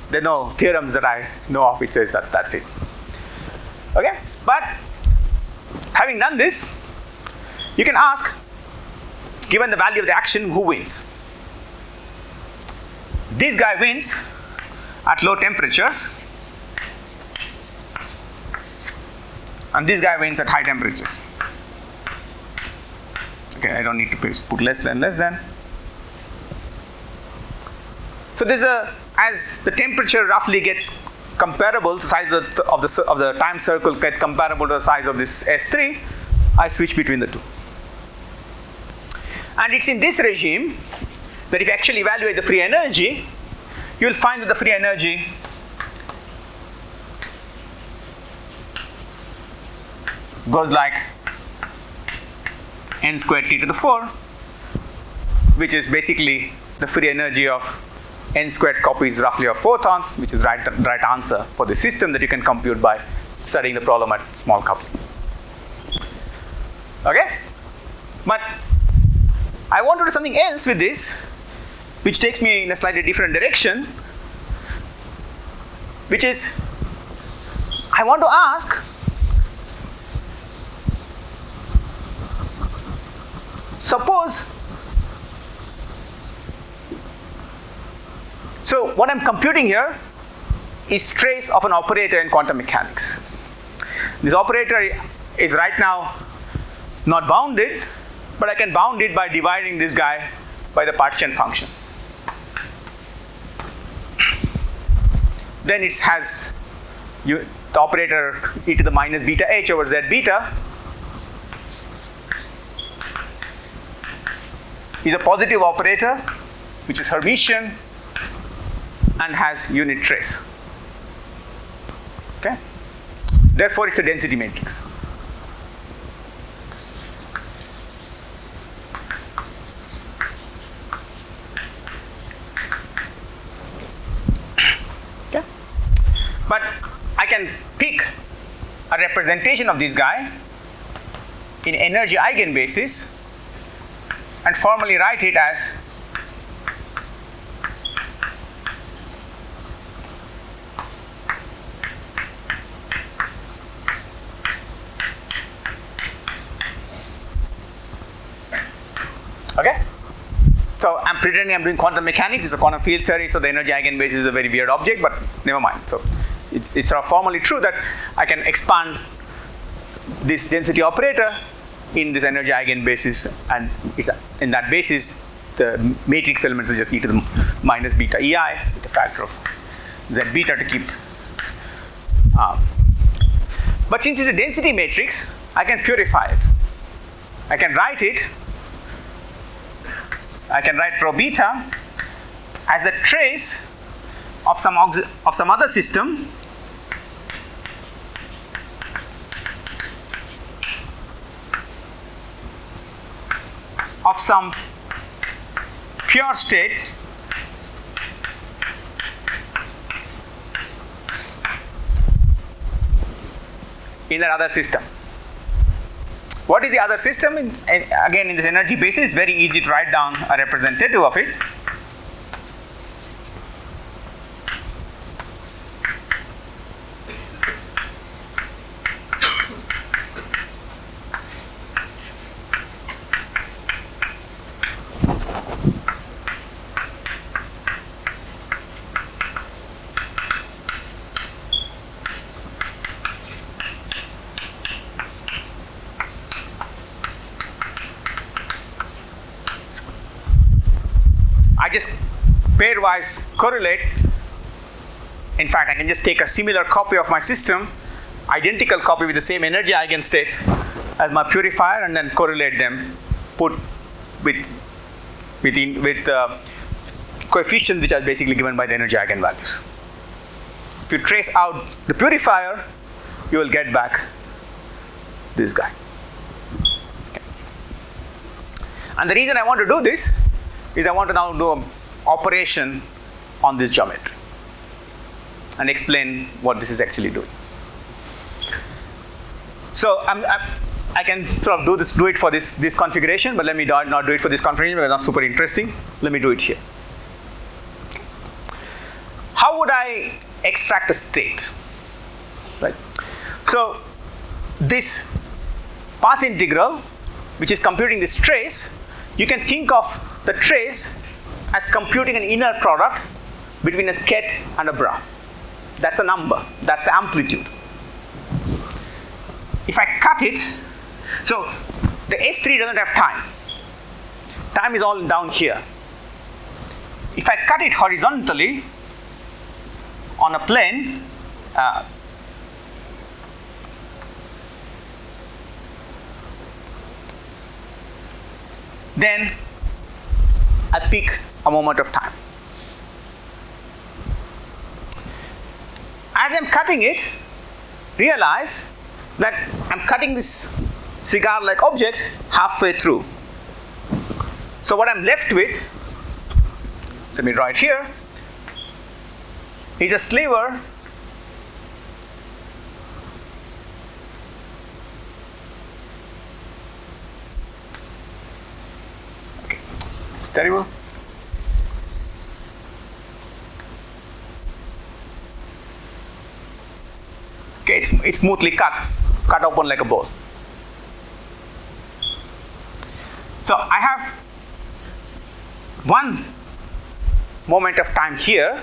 there are no theorems that I know of which says that that's it. Okay. But having done this, you can ask, given the value of the action, who wins? This guy wins at low temperatures, and this guy wins at high temperatures. Okay, I don't need to put less than. So as the temperature roughly gets comparable, the size of the time circle gets comparable to the size of this S3, I switch between the two. And it's in this regime that if you actually evaluate the free energy, you will find that the free energy goes like n squared t to the 4, which is basically the free energy of n squared copies roughly of photons, which is the right answer for the system that you can compute by studying the problem at small coupling. Okay? But I want to do something else with this, which takes me in a slightly different direction, which is, I want to ask, suppose, so what I'm computing here is trace of an operator in quantum mechanics. This operator is right now not bounded, but I can bound it by dividing this guy by the partition function. Then it has the operator e to the minus beta h over z beta is a positive operator, which is Hermitian and has unit trace. Okay? Therefore, it's a density matrix. But I can pick a representation of this guy in energy eigenbasis and formally write it as okay? So I'm pretending I'm doing quantum mechanics. It's a quantum field theory, so the energy eigenbasis is a very weird object, but never mind. So it's sort of formally true that I can expand this density operator in this energy eigenbasis, and in that basis, the matrix elements are just e to the minus beta ei with a factor of z beta to keep. But since it's a density matrix, I can purify it. I can write rho beta as the trace of some other system of some pure state in that other system. What is the other system? Again, in this energy basis, it's very easy to write down a representative of it. Just pairwise correlate. In fact, I can just take a similar copy of my system, identical copy with the same energy eigenstates as my purifier, and then correlate them, put with coefficients which are basically given by the energy eigenvalues. If you trace out the purifier, you will get back this guy. Okay. And the reason I want to do this is I want to now do an operation on this geometry and explain what this is actually doing. So I can sort of do it for this configuration, but let me not do it for this configuration because it's not super interesting. Let me do it here. How would I extract a state? Right. So this path integral, which is computing this trace, you can think of the trace as computing an inner product between a ket and a bra. That's the number. That's the amplitude. If I cut it, so the S3 doesn't have time. Time is all down here. If I cut it horizontally on a plane, then I pick a moment of time. As I'm cutting it, realize that I'm cutting this cigar-like object halfway through. So what I'm left with, let me draw it here, is a sliver terrible. Okay, it's smoothly cut open like a bowl. So I have one moment of time here,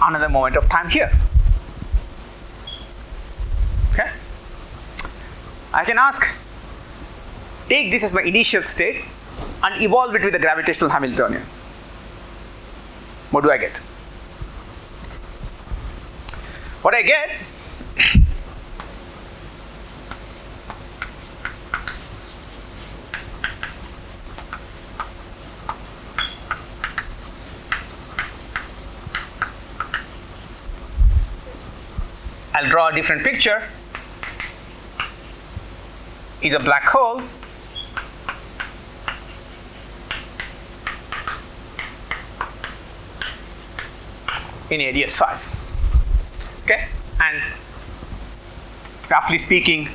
another moment of time here. Okay? I can ask, take this as my initial state and evolve it with the gravitational Hamiltonian. What do I get? What I get I'll draw a different picture. Is a black hole in ADS 5. Okay, and roughly speaking,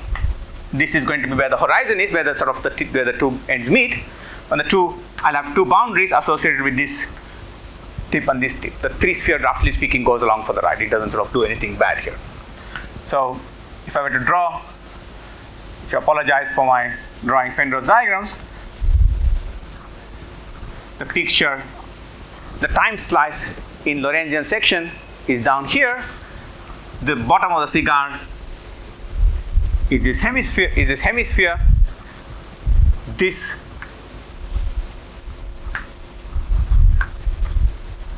this is going to be where the horizon is, where the sort of where the two ends meet. On the two, I'll have two boundaries associated with this tip and this tip. The three sphere, roughly speaking, goes along for the ride. It doesn't sort of do anything bad here. So, if I were to draw, if you apologize for my drawing Penrose diagrams, the picture, the time slice in Lorentzian section is down here. The bottom of the cigar is this hemisphere. This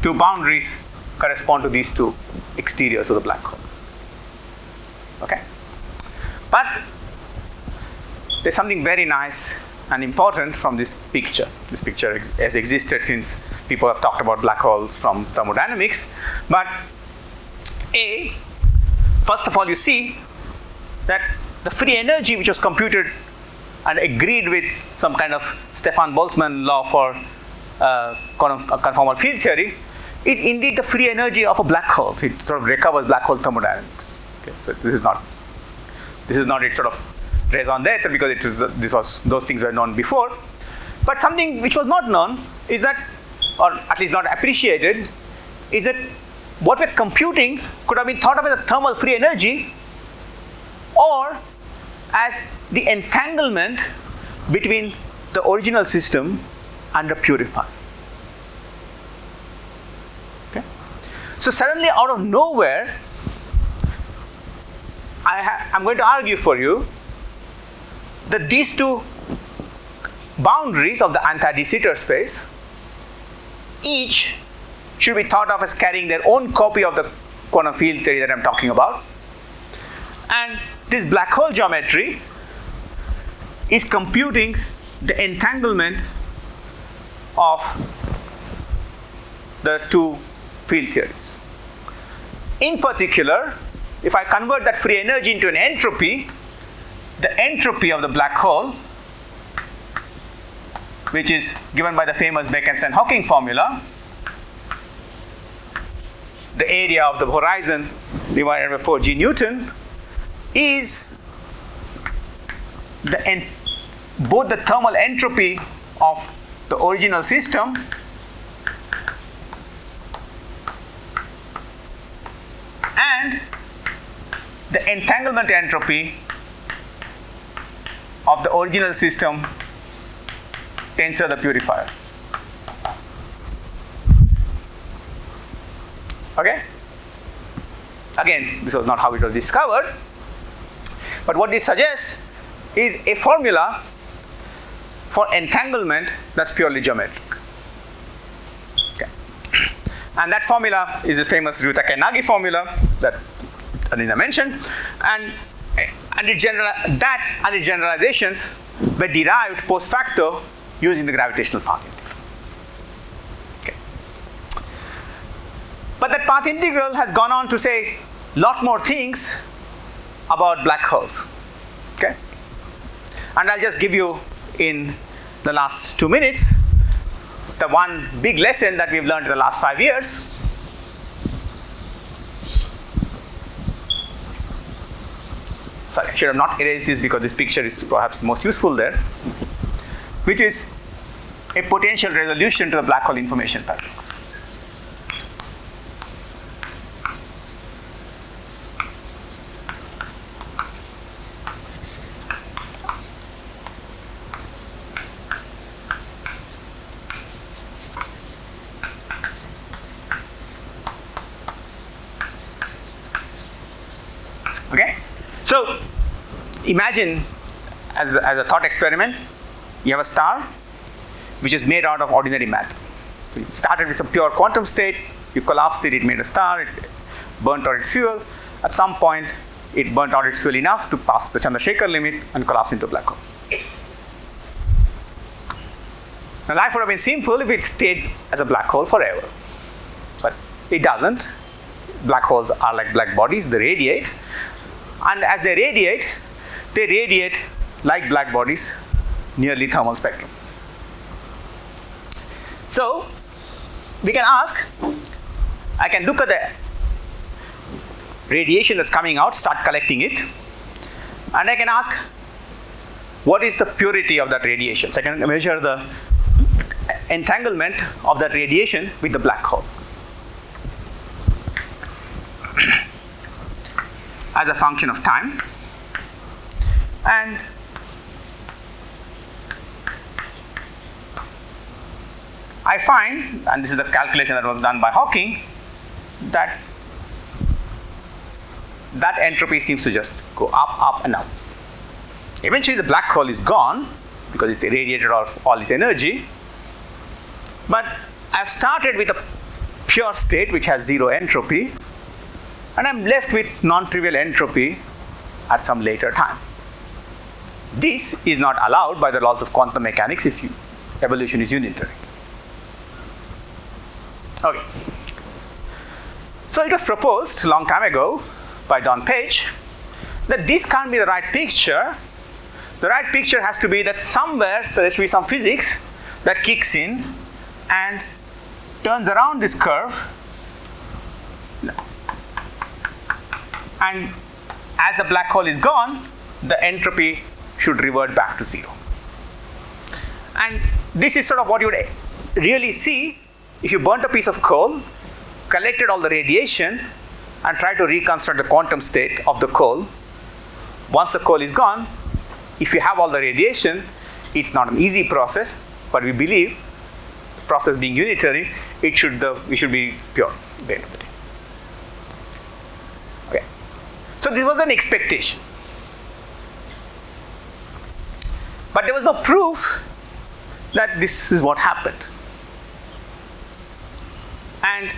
two boundaries correspond to these two exteriors of the black hole. Okay? But there's something very nice and important from this picture. This picture has existed since people have talked about black holes from thermodynamics. But first of all, you see that the free energy which was computed and agreed with some kind of Stefan Boltzmann law for conformal field theory, is indeed the free energy of a black hole. It sort of recovers black hole thermodynamics. Okay, so this is not its sort of raison d'etre, because those things were known before. But something which was not known is that, or at least not appreciated, is that what we're computing could have been thought of as a thermal free energy, or as the entanglement between the original system and the purifier. Okay? So suddenly, out of nowhere, I'm going to argue for you that these two boundaries of the anti-de Sitter space each should be thought of as carrying their own copy of the quantum field theory that I'm talking about. And this black hole geometry is computing the entanglement of the two field theories. In particular, if I convert that free energy into an entropy, the entropy of the black hole, which is given by the famous Bekenstein-Hawking formula, the area of the horizon divided by 4g Newton, is both the thermal entropy of the original system and the entanglement entropy of the original system tensor the purifier. Okay? Again, this was not how it was discovered, but what this suggests is a formula for entanglement that's purely geometric. Okay. And that formula is the famous Ryuta-Nagi formula that Anina mentioned, and its generalizations were derived post facto using the gravitational path integral. Okay. But that path integral has gone on to say a lot more things about black holes. Okay? And I'll just give you in the last 2 minutes the one big lesson that we've learned in the last 5 years. Sorry, I should have not erased this because this picture is perhaps most useful there, which is a potential resolution to the black hole information paradox. Okay? So, imagine as a thought experiment, you have a star which is made out of ordinary matter. So you started with some pure quantum state, you collapsed it, it made a star, it burnt out its fuel. At some point, it burnt out its fuel enough to pass the Chandrasekhar limit and collapse into a black hole. Now, life would have been simple if it stayed as a black hole forever. But it doesn't. Black holes are like black bodies, they radiate. And as they radiate like black bodies, nearly thermal spectrum. So, we can ask, I can look at the radiation that's coming out, start collecting it, and I can ask, what is the purity of that radiation? So I can measure the entanglement of that radiation with the black hole as a function of time. And I find, and this is the calculation that was done by Hawking, that that entropy seems to just go up, up, and up. Eventually, the black hole is gone because it's irradiated all its energy. But I've started with a pure state which has zero entropy, and I'm left with non-trivial entropy at some later time. This is not allowed by the laws of quantum mechanics if evolution is unitary. Okay. So it was proposed a long time ago by Don Page that this can't be the right picture. The right picture has to be that somewhere so there should be some physics that kicks in and turns around this curve, and as the black hole is gone, the entropy should revert back to zero. And this is sort of what you would really see if you burnt a piece of coal, collected all the radiation, and tried to reconstruct the quantum state of the coal. Once the coal is gone, if you have all the radiation, it's not an easy process, but we believe, the process being unitary, it should be pure at the end of the day. Okay. So this was an expectation. But there was no proof that this is what happened. And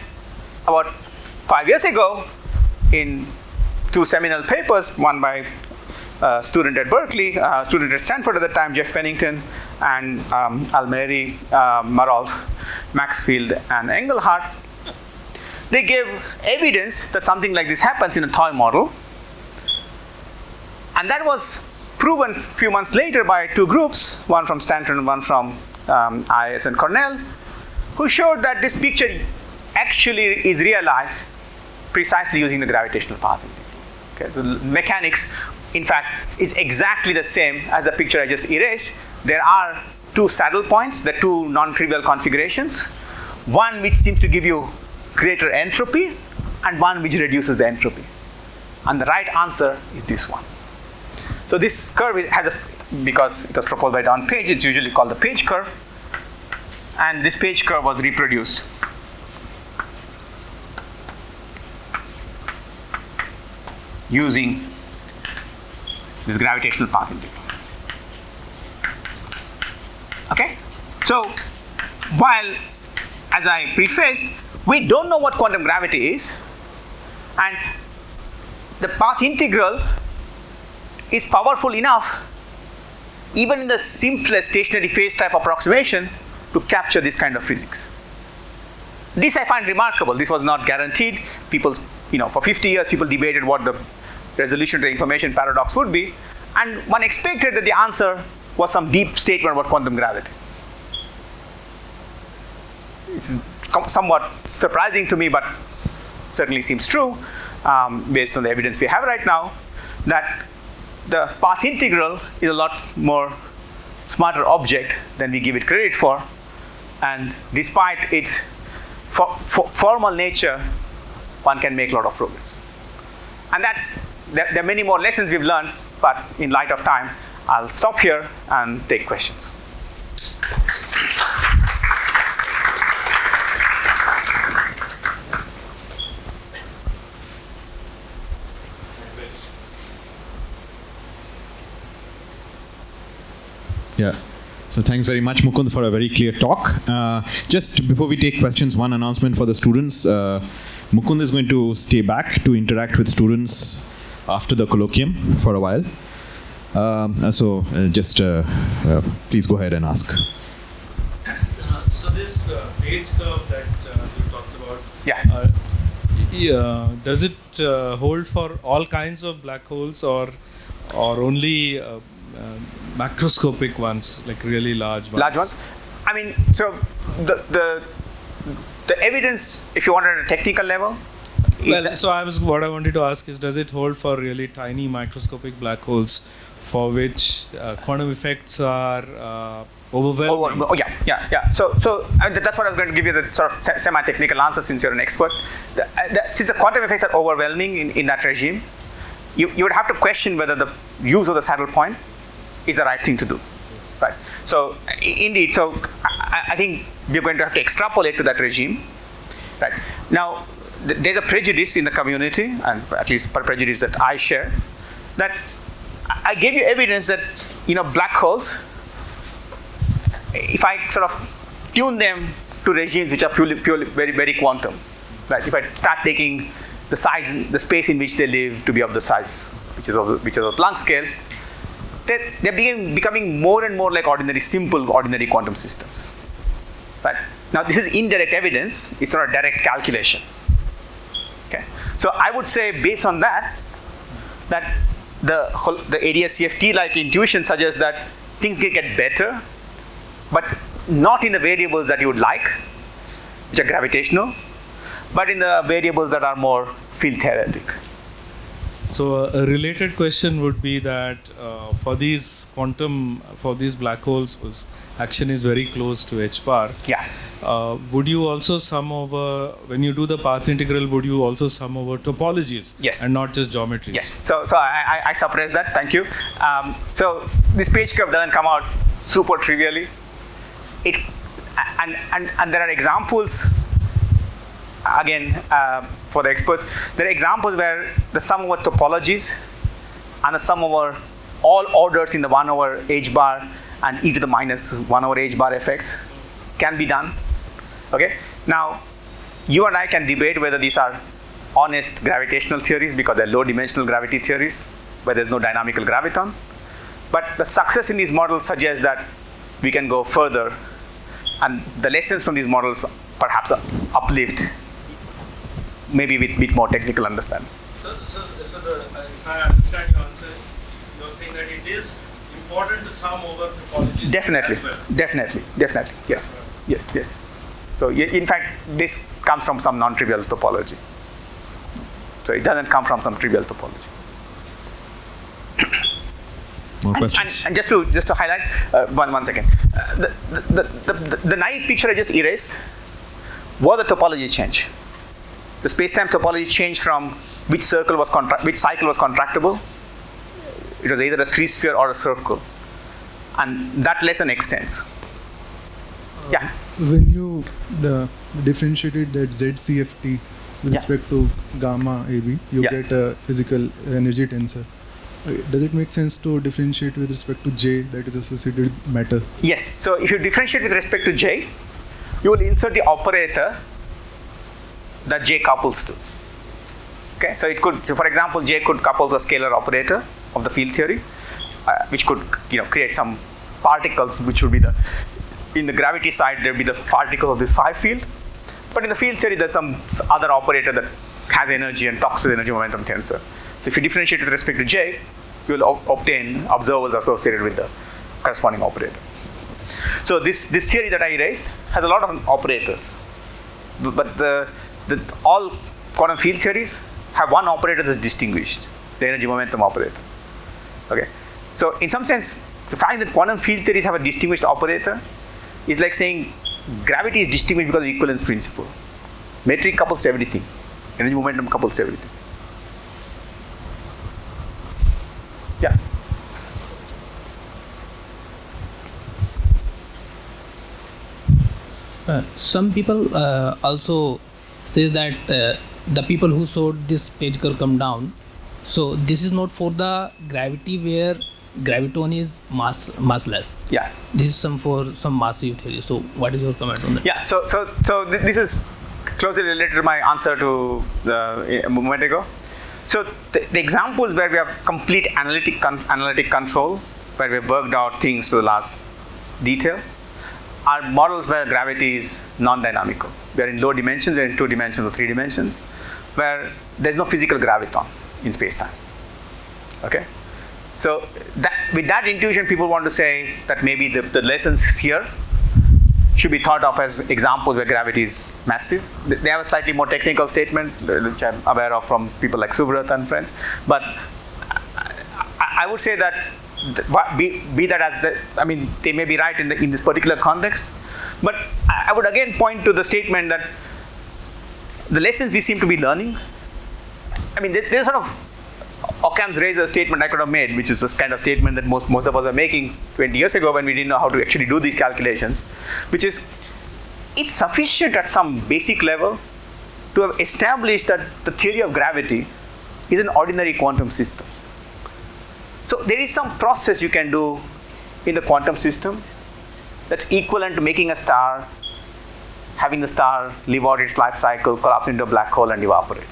about 5 years ago, in two seminal papers, one by a student at Berkeley, a student at Stanford at the time, Jeff Pennington, and Almeri, Marolf, Maxfield, and Engelhardt, they gave evidence that something like this happens in a toy model. And that was proven a few months later by two groups, one from Stanford and one from IIS and Cornell, who showed that this picture actually is realized precisely using the gravitational path. Okay, the mechanics, in fact, is exactly the same as the picture I just erased. There are two saddle points, the two non-trivial configurations, one which seems to give you greater entropy, and one which reduces the entropy. And the right answer is this one. So this curve has because it was proposed by Don Page, it's usually called the Page curve. And this Page curve was reproduced using this gravitational path integral. Okay? So, while, as I prefaced, we don't know what quantum gravity is, and the path integral is powerful enough, even in the simplest stationary phase type approximation, to capture this kind of physics. This I find remarkable. This was not guaranteed. For 50 years, people debated what the resolution to the information paradox would be, and one expected that the answer was some deep statement about quantum gravity. It's somewhat surprising to me, but certainly seems true, based on the evidence we have right now, that the path integral is a lot more smarter object than we give it credit for, and despite its formal nature, one can make a lot of progress. And there are many more lessons we've learned, but in light of time, I'll stop here and take questions. Yeah. So thanks very much, Mukund, for a very clear talk. Just before we take questions, one announcement for the students. Mukund is going to stay back to interact with students after the colloquium for a while. Please go ahead and ask. So this Page curve that you talked about, does it hold for all kinds of black holes, or only macroscopic ones, like really large ones? Large ones? I mean, so the evidence, if you want it at a technical level. What I wanted to ask is, does it hold for really tiny microscopic black holes for which quantum effects are overwhelming? So that's what I was going to give you, the sort of semi-technical answer, since you're an expert. Since the quantum effects are overwhelming in that regime, you would have to question whether the use of the saddle point is the right thing to do, right? So indeed, I think we're going to have to extrapolate to that regime, right? Now, there's a prejudice in the community, and at least prejudice that I share, that I gave you evidence that black holes, if I sort of tune them to regimes which are purely very, very quantum, right? If I start taking the size, the space in which they live to be of the size which is of Planck scale, they're becoming more and more like simple ordinary quantum systems, right? Now, this is indirect evidence. It's not a direct calculation. Okay, so I would say, based on that the ADS-CFT like intuition suggests that things get better, but not in the variables that you would like, which are gravitational, but in the variables that are more field theoretic. So a related question would be that for these black holes, whose action is very close to h bar. Yeah. Would you also sum over, when you do the path integral, would you also sum over topologies? Yes. And not just geometries? Yes. So I suppress that. Thank you. So this page curve doesn't come out super trivially. And there are examples. Again, for the experts, there are examples where the sum over topologies and the sum over all orders in the 1 over h bar and e to the minus 1 over h bar fx can be done. Okay. Now, you and I can debate whether these are honest gravitational theories because they're low-dimensional gravity theories where there's no dynamical graviton. But the success in these models suggests that we can go further, and the lessons from these models perhaps uplift, maybe with a bit more technical understanding. So if I understand your answer, you're saying that it is important to sum over topologies. Definitely, as well. definitely. Yes. So in fact, this comes from some non-trivial topology. So it doesn't come from some trivial topology. More questions? And just to highlight, one second. The naive picture I just erased was the topology change. The space-time topology changed from which cycle was contractible. It was either a three-sphere or a circle, and that lesson extends. Yeah. When you differentiated that ZCFT with Yeah. respect to gamma AB, you Yeah. get a physical energy tensor. Does it make sense to differentiate with respect to J, that is associated with matter? Yes. So if you differentiate with respect to J, you will insert the operator that J couples to. Okay. So it could. So for example, J could couple to a scalar operator of the field theory, which could create some particles, which would be in the gravity side there will be the particle of this phi field, but in the field theory there's some other operator that has energy and talks to the energy momentum tensor. So if you differentiate with respect to J, you will obtain observables associated with the corresponding operator. So this theory that I erased has a lot of operators, but all quantum field theories have one operator that's distinguished, the energy momentum operator. Okay. So in some sense, the fact that quantum field theories have a distinguished operator is like saying gravity is distinguished because of the equivalence principle. Metric couples to everything. Energy momentum couples to everything. Yeah. Some people also says that the people who showed this page curve come down, so this is not for the gravity where graviton is massless. Yeah. This is for some massive theory. So what is your comment on that? Yeah. So this is closely related to my answer to a moment ago. So the examples where we have complete analytic control, where we have worked out things to the last detail, are models where gravity is non-dynamical. We are in low dimensions, we are in 2 dimensions or 3 dimensions, where there's no physical graviton in space-time. Okay? So with that intuition, people want to say that maybe the lessons here should be thought of as examples where gravity is massive. They have a slightly more technical statement, which I'm aware of from people like Subrat and friends. But I would say that be that as they may be right in this particular context. But I would again point to the statement that the lessons we seem to be learning, there's sort of Occam's razor statement I could have made, which is this kind of statement that most of us are making 20 years ago when we didn't know how to actually do these calculations, which is, it's sufficient at some basic level to have established that the theory of gravity is an ordinary quantum system. So there is some process you can do in the quantum system that's equivalent to making a star, having the star live out its life cycle, collapse into a black hole and evaporate.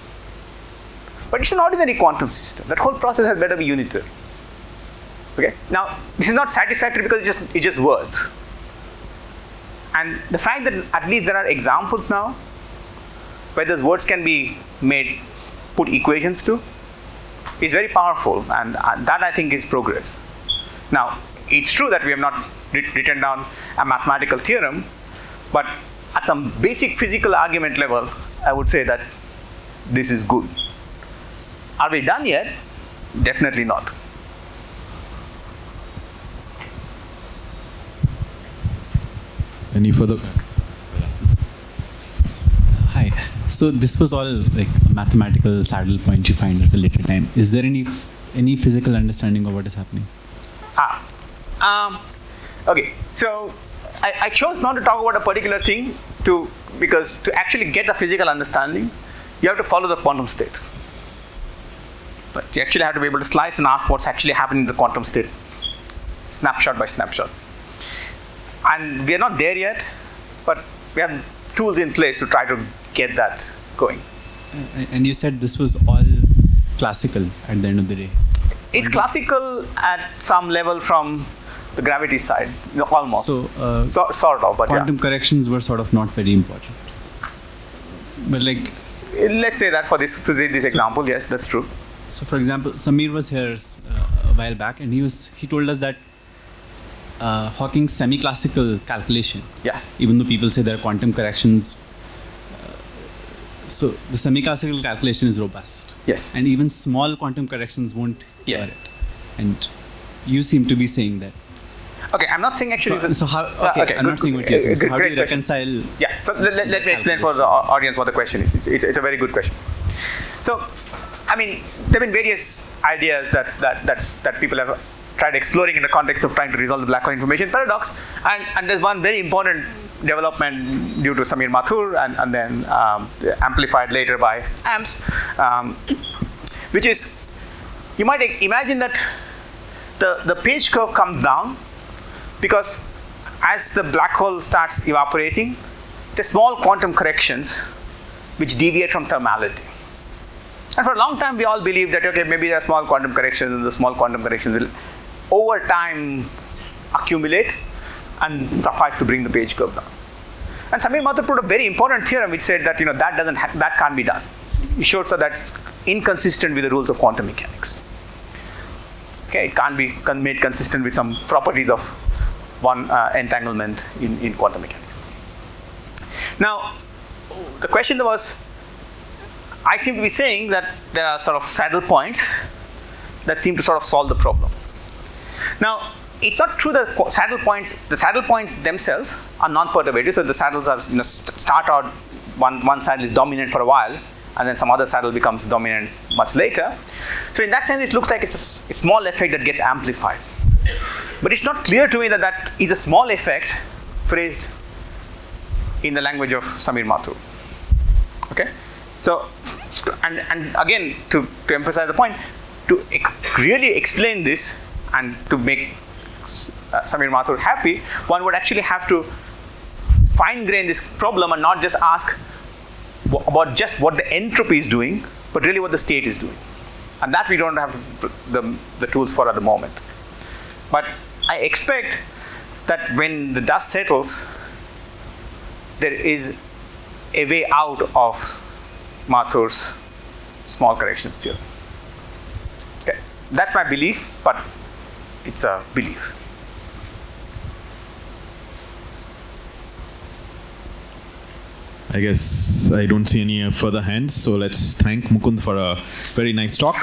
But it's an ordinary quantum system. That whole process has better be unitary. Okay? Now, this is not satisfactory because it's just words. And the fact that at least there are examples now where those words can be put equations to, is very powerful, and that I think is progress. Now, it's true that we have not written down a mathematical theorem, but at some basic physical argument level, I would say that this is good. Are we done yet? Definitely not. Any further? Hi. So this was all like a mathematical saddle point you find at a later time. Is there any physical understanding of what is happening? Okay. So I chose not to talk about a particular thing because to actually get a physical understanding, you have to follow the quantum state. But you actually have to be able to slice and ask what's actually happening in the quantum state, snapshot by snapshot. And we are not there yet, but we have tools in place to try to get that going. And you said this was all classical at the end of the day. It's classical at some level from the gravity side, almost. So, sort of, but quantum corrections were sort of not very important. But like, let's say that for this example, yes, that's true. So for example, Samir was here a while back, and he told us that Hawking's semi-classical calculation, Yeah. even though people say there are quantum corrections, so the semi-classical calculation is robust. Yes. And even small quantum corrections won't Yes. cure it. And you seem to be saying that. Okay, I'm not saying actually. So how? Okay, I'm not saying what you're saying. So how do you reconcile? Yeah. So let me explain for the audience what the question is. It's a very good question. So, I mean, there have been various ideas that people have tried exploring in the context of trying to resolve the black hole information paradox, and there's one very important development due to Samir Mathur and then amplified later by AMS, which is, you might imagine that the page curve comes down because as the black hole starts evaporating, there's small quantum corrections which deviate from thermality. And for a long time, we all believed that, okay, maybe there are small quantum corrections, and the small quantum corrections will, over time, accumulate and suffice to bring the page curve down. And Samir Mathur put a very important theorem which said that, that can't be done. He showed that that's inconsistent with the rules of quantum mechanics. Okay, it can't be made consistent with some properties of one entanglement in quantum mechanics. Now, the question was, I seem to be saying that there are sort of saddle points that seem to sort of solve the problem. Now, it's not true that the saddle points themselves are non-perturbative. So the saddles are, start out, one saddle is dominant for a while, and then some other saddle becomes dominant much later. So in that sense, it looks like it's a small effect that gets amplified. But it's not clear to me that that is a small effect phrased in the language of Samir Mathur. Okay? So, and again, to emphasize the point, to really explain this and to make Samir Mathur happy, one would actually have to fine-grain this problem and not just ask about just what the entropy is doing, but really what the state is doing. And that we don't have the tools for at the moment. But I expect that when the dust settles, there is a way out of Mathur's small corrections theorem. Okay. That's my belief, but it's a belief. I guess I don't see any further hands, so let's thank Mukund for a very nice talk.